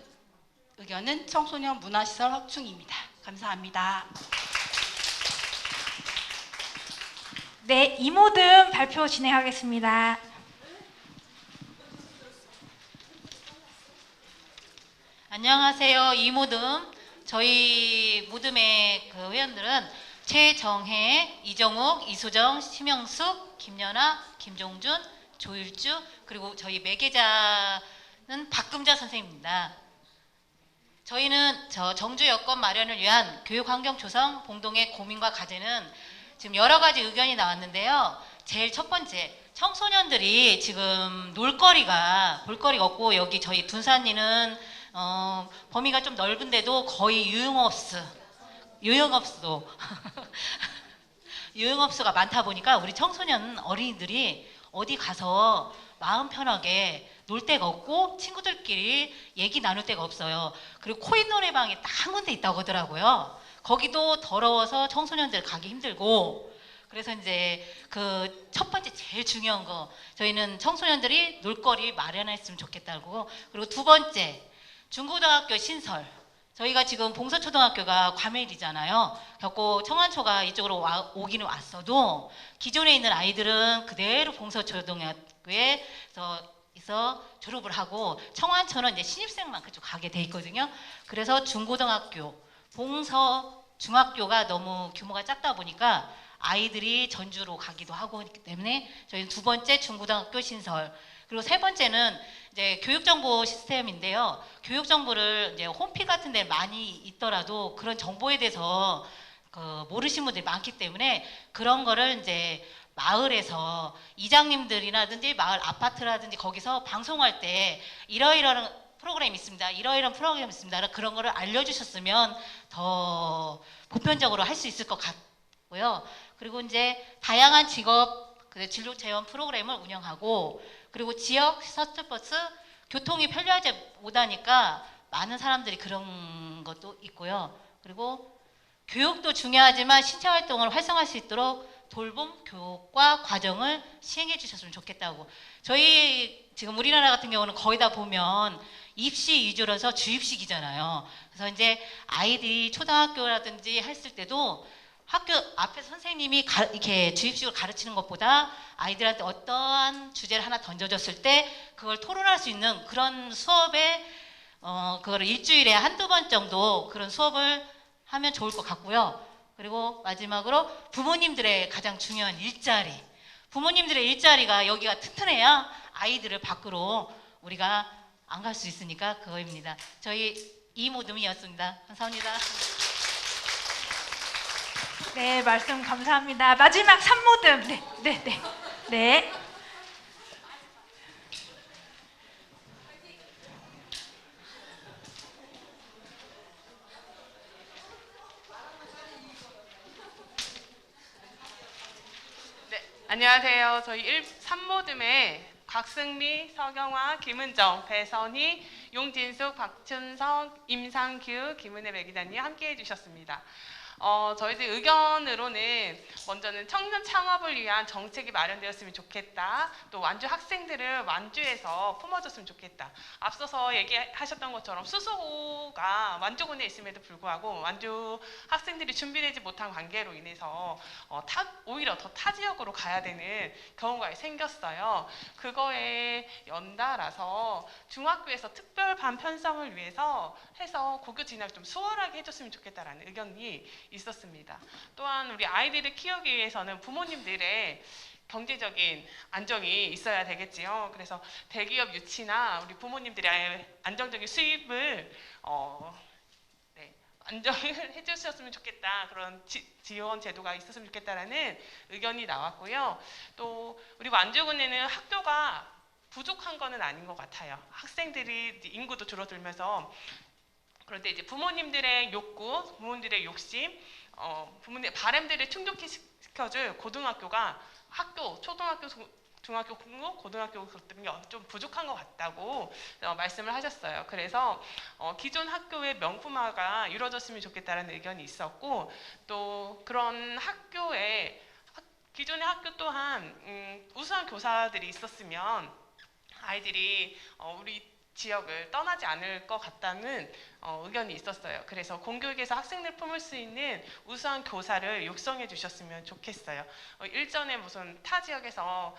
[SPEAKER 10] 의견은 청소년 문화시설 확충입니다. 감사합니다.
[SPEAKER 7] 네, 이모듬 발표 진행하겠습니다.
[SPEAKER 1] 안녕하세요. 이모듬. 저희 모듬의 그 회원들은 최정혜, 이정욱, 이수정, 심영숙, 김연아, 김종준, 조일주, 그리고 저희 매개자는 박금자 선생님입니다. 저희는 정주 여건 마련을 위한 교육 환경 조성 공동의 고민과 과제는 지금 여러 가지 의견이 나왔는데요. 제일 첫 번째, 청소년들이 지금 볼거리가 없고, 여기 저희 둔산리는 범위가 좀 넓은데도 거의 유흥업소가 많다 보니까 우리 청소년 어린이들이 어디 가서 마음 편하게 놀 데가 없고 친구들끼리 얘기 나눌 데가 없어요. 그리고 코인 노래방이 딱 한 군데 있다고 하더라고요. 거기도 더러워서 청소년들 가기 힘들고, 그래서 이제 그 첫 번째 제일 중요한 거, 저희는 청소년들이 놀거리 마련했으면 좋겠다고. 그리고 두 번째, 중고등학교 신설. 저희가 지금 봉서초등학교가 과밀이잖아요. 겪고 청안초가 이쪽으로 오기는 왔어도 기존에 있는 아이들은 그대로 봉서초등학교에서 졸업을 하고, 청안초는 이제 신입생만 그쪽 가게 돼 있거든요. 그래서 중고등학교, 봉서 중학교가 너무 규모가 작다 보니까 아이들이 전주로 가기도 하고 있기 때문에 저희는 두 번째 중고등학교 신설. 그리고 세 번째는 이제 교육정보 시스템인데요. 교육정보를 이제 홈피 같은 데 많이 있더라도 그런 정보에 대해서 모르시는 분들이 많기 때문에 그런 거를 이제 마을에서 이장님들이라든지 마을 아파트라든지 거기서 방송할 때 이러이러한 프로그램이 있습니다. 이러이러한 프로그램이 있습니다. 그런 거를 알려주셨으면 더 보편적으로 할 수 있을 것 같고요. 그리고 이제 다양한 직업 진로 체험 프로그램을 운영하고, 그리고 지역 셔틀버스 교통이 편리하지 못하니까 많은 사람들이 그런 것도 있고요. 그리고 교육도 중요하지만 신체 활동을 활성화할 수 있도록 돌봄 교육과 과정을 시행해 주셨으면 좋겠다고. 저희 지금 우리나라 같은 경우는 거의 다 보면 입시 위주라서 주입식이잖아요. 그래서 이제 아이들이 초등학교라든지 했을 때도 학교 앞에 선생님이 이렇게 주입식으로 가르치는 것보다 아이들한테 어떠한 주제를 하나 던져줬을 때 그걸 토론할 수 있는 그런 수업에 그거를 일주일에 한두 번 정도 그런 수업을 하면 좋을 것 같고요. 그리고 마지막으로 부모님들의 가장 중요한 일자리. 부모님들의 일자리가 여기가 튼튼해야 아이들을 밖으로 우리가 안 갈 수 있으니까 그거입니다. 저희 이모듬이었습니다. 감사합니다.
[SPEAKER 7] 네, 말씀 감사합니다. 마지막 산모듬. 네.
[SPEAKER 11] 안녕하세요. 저희 산모듬의 곽승리, 서경화, 김은정, 배선희, 용진숙, 박춘성, 임상규, 김은혜 매기자님 함께 해주셨습니다. 저희들 의견으로는 먼저는 청년 창업을 위한 정책이 마련되었으면 좋겠다. 또 완주 학생들을 완주에서 품어줬으면 좋겠다. 앞서서 얘기하셨던 것처럼 수소가 완주군에 있음에도 불구하고 완주 학생들이 준비되지 못한 관계로 인해서 오히려 더 타 지역으로 가야 되는 경우가 생겼어요. 그거에 연달아서 중학교에서 특별반 편성을 위해서 해서 고교 진학을 좀 수월하게 해줬으면 좋겠다라는 의견이 있었습니다. 또한 우리 아이들을 키우기 위해서는 부모님들의 경제적인 안정이 있어야 되겠지요. 그래서 대기업 유치나 우리 부모님들의 안정적인 수입을 안정을 해주셨으면 좋겠다. 그런 지원 제도가 있었으면 좋겠다라는 의견이 나왔고요. 또 우리 완주군에는 학교가 부족한 거는 아닌 것 같아요. 학생들이 인구도 줄어들면서, 그런데 이제 부모님들의 욕구, 부모님들의 욕심, 부모님의 바람들을 충족시켜줄 고등학교가 초등학교 중학교 공부, 고등학교 같은 게 좀 부족한 것 같다고 말씀을 하셨어요. 그래서 기존 학교의 명품화가 이루어졌으면 좋겠다는 의견이 있었고, 또 그런 학교에 기존의 학교 또한 우수한 교사들이 있었으면 아이들이 우리 지역을 떠나지 않을 것 같다는 의견이 있었어요. 그래서 공교육에서 학생들 품을 수 있는 우수한 교사를 육성해 주셨으면 좋겠어요. 일전에 무슨 타 지역에서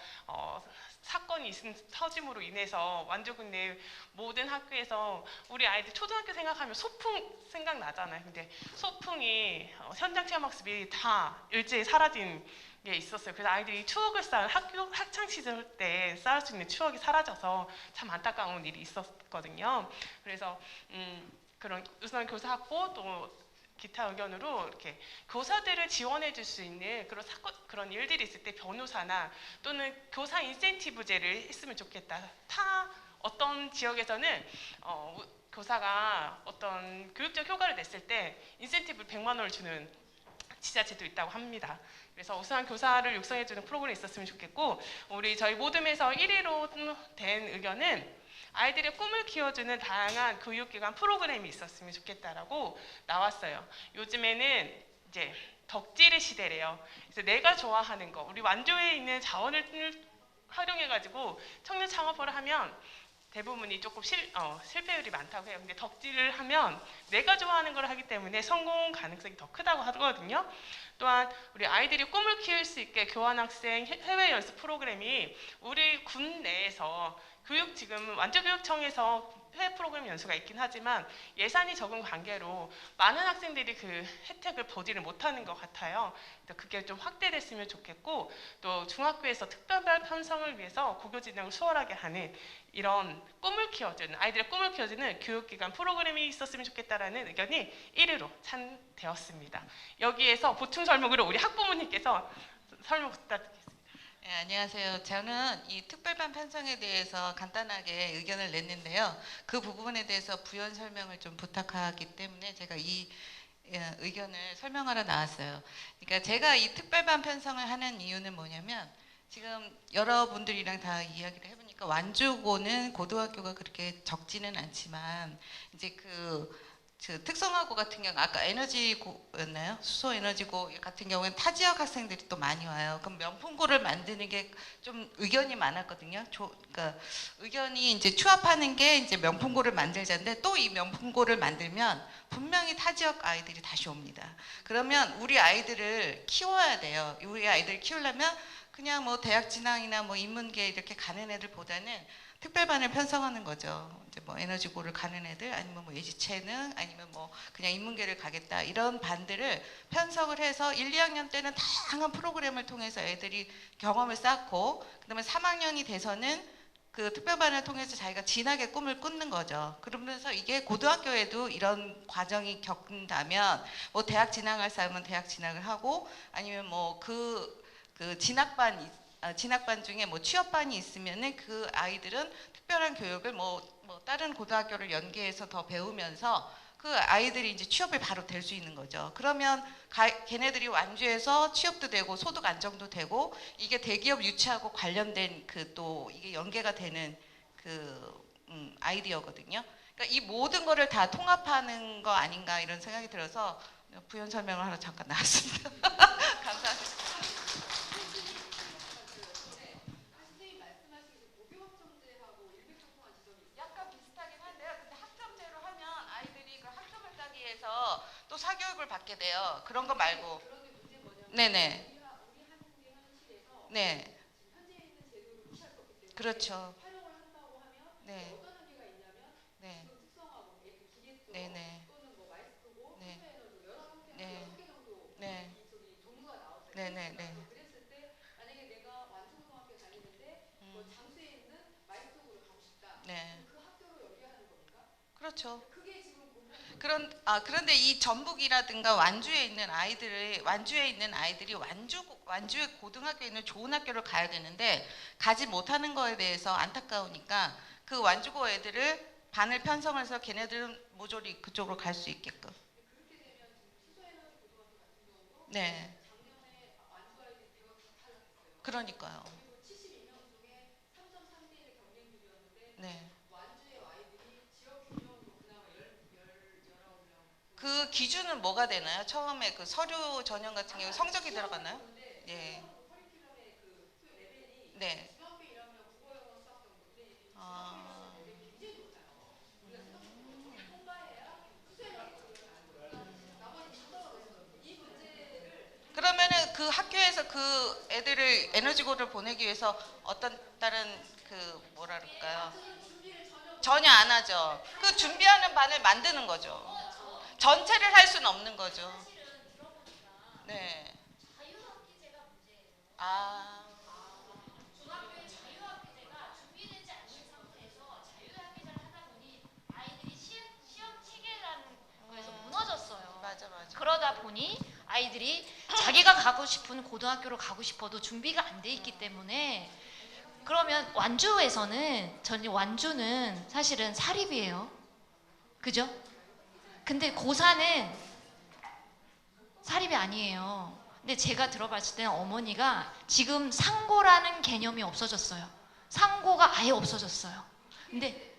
[SPEAKER 11] 사건이 있은 터짐으로 인해서 완주군 내 모든 학교에서 우리 아이들 초등학교 생각하면 소풍 생각나잖아요. 근데 소풍이 현장 체험 학습이 다 일제히 사라진 게 있었어요. 그래서 아이들이 추억을 쌓은 학교 학창 시절 때 쌓을 수 있는 추억이 사라져서 참 안타까운 일이 있었거든요. 그래서 그런 우수한 교사 확보, 또 기타 의견으로 이렇게 교사들을 지원해 줄 수 있는 그런 그런 일들이 있을 때 변호사나 또는 교사 인센티브제를 했으면 좋겠다. 어떤 지역에서는 교사가 어떤 교육적 효과를 냈을 때 인센티브를 100만 원을 주는 지자체도 있다고 합니다. 그래서 우수한 교사를 육성해주는 프로그램이 있었으면 좋겠고, 저희 모둠에서 1위로 된 의견은 아이들의 꿈을 키워주는 다양한 교육기관 프로그램이 있었으면 좋겠다라고 나왔어요. 요즘에는 이제 덕질의 시대래요. 그래서 내가 좋아하는 거, 우리 완주에 있는 자원을 활용해가지고 청년 창업을 하면 대부분이 조금 실패율이 많다고 해요. 근데 덕질을 하면 내가 좋아하는 걸 하기 때문에 성공 가능성이 더 크다고 하거든요. 또한 우리 아이들이 꿈을 키울 수 있게 교환학생 해외 연수 프로그램이 우리 군 내에서 지금 완주교육청에서 해외 프로그램 연수가 있긴 하지만 예산이 적은 관계로 많은 학생들이 그 혜택을 보지를 못하는 것 같아요. 그게 좀 확대됐으면 좋겠고, 또 중학교에서 특별반 편성을 위해서 고교 진학을 수월하게 하는 이런 아이들의 꿈을 키워주는 교육기관 프로그램이 있었으면 좋겠다라는 의견이 1위로 찬되었습니다. 여기에서 보충 설명으로 우리 학부모님께서 설명 부탁드리겠습니다.
[SPEAKER 12] 네, 안녕하세요. 저는 이 특별반 편성에 대해서 간단하게 의견을 냈는데요. 그 부분에 대해서 부연 설명을 좀 부탁하기 때문에 제가 이 의견을 설명하러 나왔어요. 그러니까 제가 이 특별반 편성을 하는 이유는 뭐냐면, 지금 여러분들이랑 다 이야기를 해보니까 완주고는 고등학교가 그렇게 적지는 않지만, 이제 그 특성화고 같은 경우 아까 에너지고였나요? 수소 에너지고 같은 경우는 타 지역 학생들이 또 많이 와요. 그럼 명품고를 만드는 게 좀 의견이 많았거든요. 그러니까 의견이 이제 추합하는 게 이제 명품고를 만들자인데, 또 이 명품고를 만들면 분명히 타 지역 아이들이 다시 옵니다. 그러면 우리 아이들을 키워야 돼요. 우리 아이들을 키우려면 그냥 뭐 대학 진학이나 뭐 인문계 이렇게 가는 애들보다는 특별반을 편성하는 거죠. 이제 뭐 에너지고를 가는 애들, 아니면 뭐 예지체능, 아니면 뭐 그냥 인문계를 가겠다, 이런 반들을 편성을 해서 1, 2학년 때는 다양한 프로그램을 통해서 애들이 경험을 쌓고, 그다음에 3학년이 돼서는 그 특별반을 통해서 자기가 진학의 꿈을 꾸는 거죠. 그러면서 이게 고등학교에도 이런 과정이 겪는다면, 뭐 대학 진학할 사람은 대학 진학을 하고, 아니면 뭐 그 진학반 중에 뭐 취업반이 있으면은 그 아이들은 특별한 교육을 뭐 다른 고등학교를 연계해서 더 배우면서 그 아이들이 이제 취업이 바로 될 수 있는 거죠. 그러면 걔네들이 완주해서 취업도 되고 소득 안정도 되고, 이게 대기업 유치하고 관련된 또 이게 연계가 되는 아이디어거든요. 그러니까 이 모든 거를 다 통합하는 거 아닌가 이런 생각이 들어서 부연 설명을 하러 잠깐 나왔습니다. 감사합니다. 또 사교육을 받게 돼요. 그런 거 말고. 네네. 네. 그렇죠. 네. 네. 네네. 네. 네. 네. 네네네. 네. 그렇죠. 그런데 이 전북이라든가 완주에 있는 아이들이 완주의 고등학교에 있는 좋은 학교를 가야 되는데 가지 못하는 거에 대해서 안타까우니까 그 완주고 애들을 반을 편성을 해서 걔네들은 모조리 그쪽으로 갈 수 있게끔. 네. 그러니까요. 그 기준은 뭐가 되나요? 처음에 그 서류 전형 같은 경우 성적이 들어가나요? 예. 네. 그러면은 그 학교에서 그 애들을 에너지고를 보내기 위해서 어떤 다른 그 뭐라 그럴까요? 전혀 안 하죠. 그 준비하는 반을 만드는 거죠. 전체를 할 수는 없는 거죠. 네. 아.
[SPEAKER 1] 중학교의 자유학기제가 준비되지 않은 상태에서 자유학기제를 하다 보니 아이들이 시험 체계라는 거에서 무너졌어요.
[SPEAKER 12] 맞아.
[SPEAKER 1] 그러다 보니 아이들이 자기가 가고 싶은 고등학교로 가고 싶어도 준비가 안 돼 있기 때문에 그러면 완주는 사실은 사립이에요. 그죠? 근데 고사는 사립이 아니에요. 근데 제가 들어봤을 때는 어머니가 지금 상고라는 개념이 없어졌어요. 상고가 아예 없어졌어요. 근데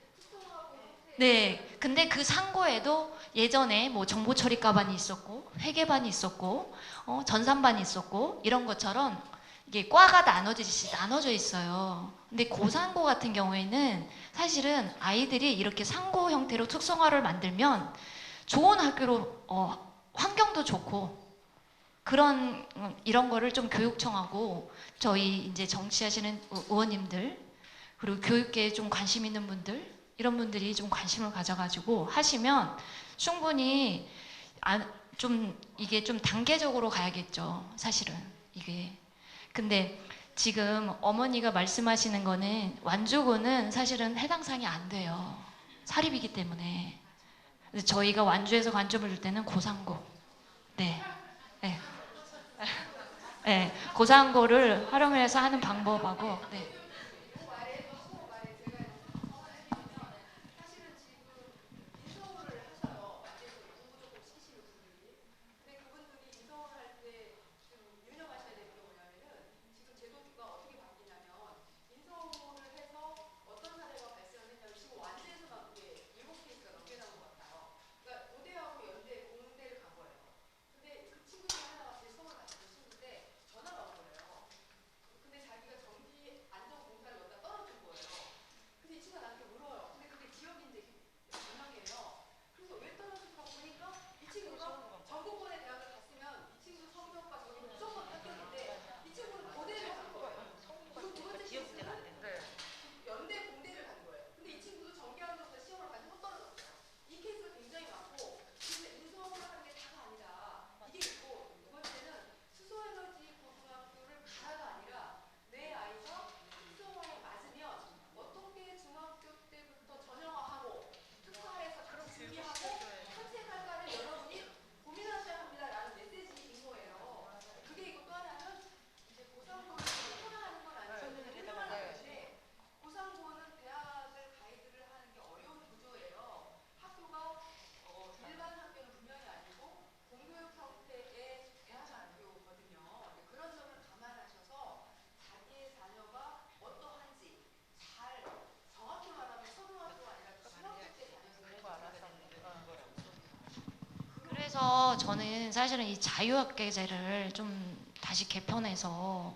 [SPEAKER 1] 그 상고에도 예전에 뭐 정보처리과반이 있었고 회계반이 있었고 전산반이 있었고 이런 것처럼 이게 과가 나눠져 있어요. 근데 고상고 같은 경우에는 사실은 아이들이 이렇게 상고 형태로 특성화를 만들면 좋은 학교로 환경도 좋고 그런 이런 거를 좀 교육청하고 저희 이제 정치하시는 의원님들 그리고 교육계에 좀 관심 있는 분들 이런 분들이 좀 관심을 가져가지고 하시면 충분히 이게 좀 단계적으로 가야겠죠. 사실은 이게. 근데 지금 어머니가 말씀하시는 거는 완주고는 사실은 해당 사항이 안 돼요. 사립이기 때문에. 저희가 완주에서 관점을 줄 때는 고상고. 네. 고상고를 활용해서 하는 방법하고. 네. 그래서 저는 사실은 이 자유학계제를 좀 다시 개편해서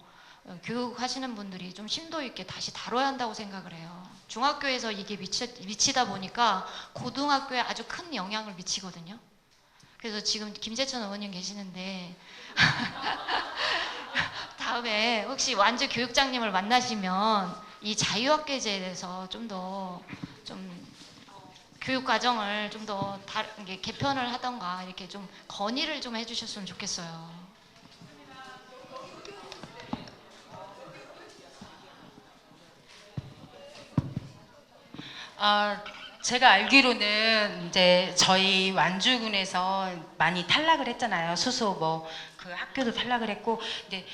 [SPEAKER 1] 교육하시는 분들이 좀 심도 있게 다시 다뤄야 한다고 생각을 해요. 중학교에서 이게 미치다 보니까 고등학교에 아주 큰 영향을 미치거든요. 그래서 지금 김재천 의원님 계시는데 다음에 혹시 완주 교육장님을 만나시면 이 자유학계제에 대해서 좀 더 교육 과정을 좀 더 개편을 하던가 이렇게 좀 건의를 좀 해주셨으면 좋겠어요.
[SPEAKER 10] 제가 알기로는 이제 저희 완주군에서 많이 탈락을 했잖아요. 수소 뭐 그 학교도 탈락을 했고, 근데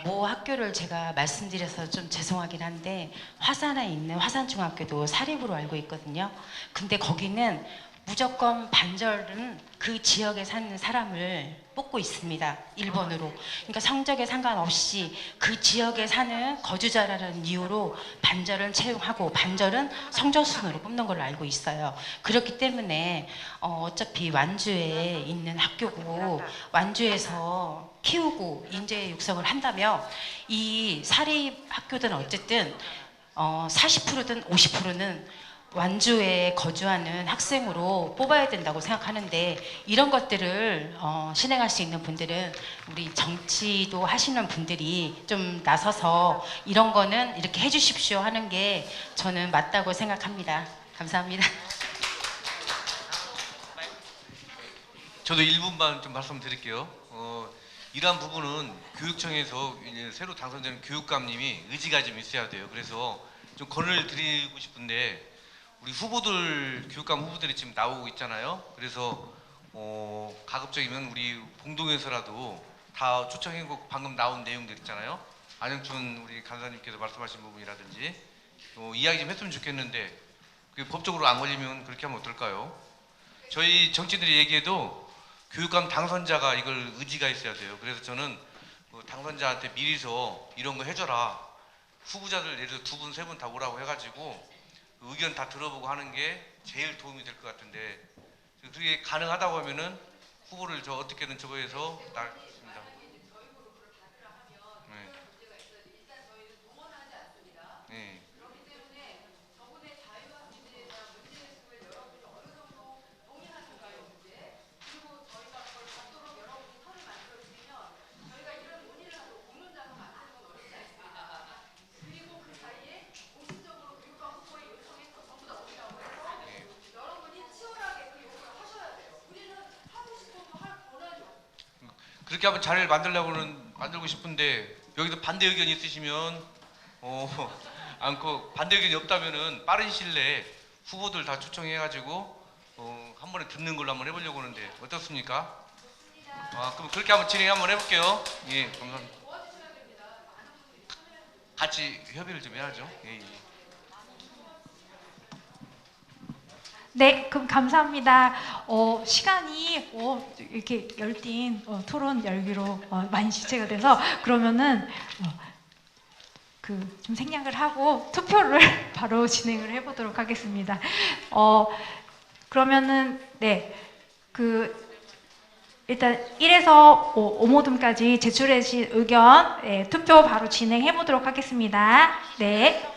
[SPEAKER 10] 모 학교를 제가 말씀드려서 좀 죄송하긴 한데 화산에 있는 화산중학교도 사립으로 알고 있거든요. 근데 거기는 무조건 반절은 그 지역에 사는 사람을 뽑고 있습니다. 1번으로. 그러니까 성적에 상관없이 그 지역에 사는 거주자라는 이유로 반절은 채용하고 반절은 성적 순으로 뽑는 걸로 알고 있어요. 그렇기 때문에 어차피 완주에 있는 학교고 완주에서 키우고 인재 육성을 한다면 이 사립 학교들은 어쨌든 40%든 50%는 완주에 거주하는 학생으로 뽑아야 된다고 생각하는데 이런 것들을 실행할 수 있는 분들은 우리 정치도 하시는 분들이 좀 나서서 이런 거는 이렇게 해주십시오 하는 게 저는 맞다고 생각합니다. 감사합니다.
[SPEAKER 4] 저도 1분만 좀 말씀드릴게요. 이러한 부분은 교육청에서 이제 새로 당선되는 교육감님이 의지가 좀 있어야 돼요. 그래서 좀 권을 드리고 싶은데 우리 후보들, 교육감 후보들이 지금 나오고 있잖아요. 그래서 가급적이면 우리 봉동에서라도 다 초청해고 방금 나온 내용들 있잖아요. 안영춘 우리 간사님께서 말씀하신 부분이라든지 이야기 좀 했으면 좋겠는데 그게 법적으로 안 걸리면 그렇게 하면 어떨까요? 저희 정치들이 얘기해도 교육감 당선자가 이걸 의지가 있어야 돼요. 그래서 저는 그 당선자한테 미리서 이런 거 해줘라. 후보자들 예를 들어 2분, 3분 다 오라고 해가지고 의견 다 들어보고 하는 게 제일 도움이 될 것 같은데 그게 가능하다고 하면은 후보를 저 어떻게든 저거에서 나겠습니다. 네. 네. 그렇게 한번 자리를 만들고 싶은데 여기서 반대 의견이 있으시면 않고 반대 의견이 없다면은 빠른 시일 내에 후보들 다 초청해가지고 한 번에 듣는 걸로 한번 해보려고 하는데 어떻습니까? 그럼 그렇게 한번 진행 한번 해볼게요. 예, 감사합니다. 같이 협의를 좀 해야죠. 예, 예.
[SPEAKER 7] 네, 그럼 감사합니다. 시간이 이렇게 열띤 토론 열기로 많이 지체가 돼서 그러면은 좀 생략을 하고 투표를 바로 진행을 해보도록 하겠습니다. 그러면은 네, 일단 1에서 5모듬까지 제출해 주신 의견 투표 바로 진행해 보도록 하겠습니다. 네.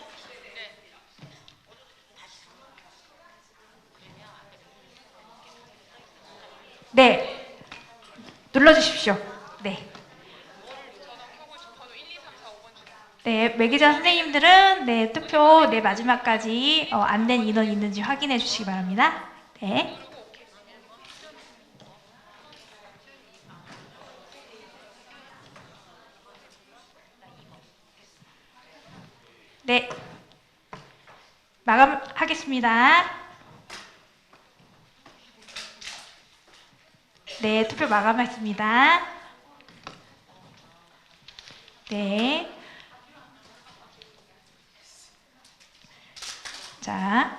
[SPEAKER 7] 네, 눌러주십시오. 네. 네, 매기자 선생님들은 네, 투표 네, 마지막까지 안 된 인원이 있는지 확인해 주시기 바랍니다. 네. 네. 마감하겠습니다. 네, 투표 마감했습니다. 네. 자.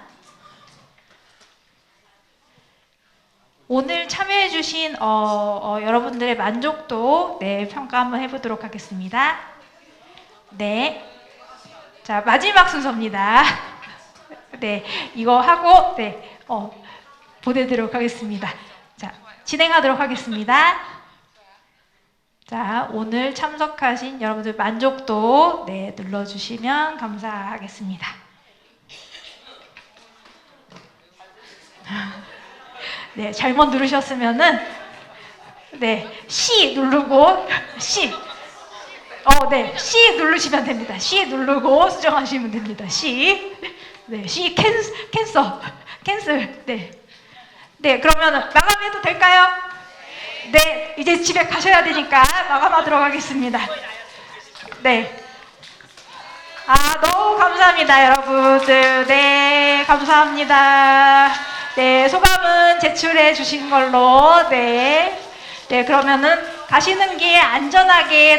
[SPEAKER 7] 오늘 참여해주신 여러분들의 만족도 네, 평가 한번 해보도록 하겠습니다. 네. 자, 마지막 순서입니다. 네, 이거 하고 네, 보내드리도록 하겠습니다. 자, 진행하도록 하겠습니다. 자, 오늘 참석하신 여러분들 만족도 네, 눌러주시면 감사하겠습니다. 네, 잘못 누르셨으면은 네, C 누르고 C. 네, C 누르시면 됩니다. C 누르고 수정하시면 됩니다. C. 네, C 캔슬. 네. 네, 그러면 마감해도 될까요? 네, 이제 집에 가셔야 되니까 마감하도록 하겠습니다. 네. 너무 감사합니다, 여러분들. 네, 감사합니다. 네, 소감은 제출해 주신 걸로. 네. 네, 그러면은 가시는 길 안전하게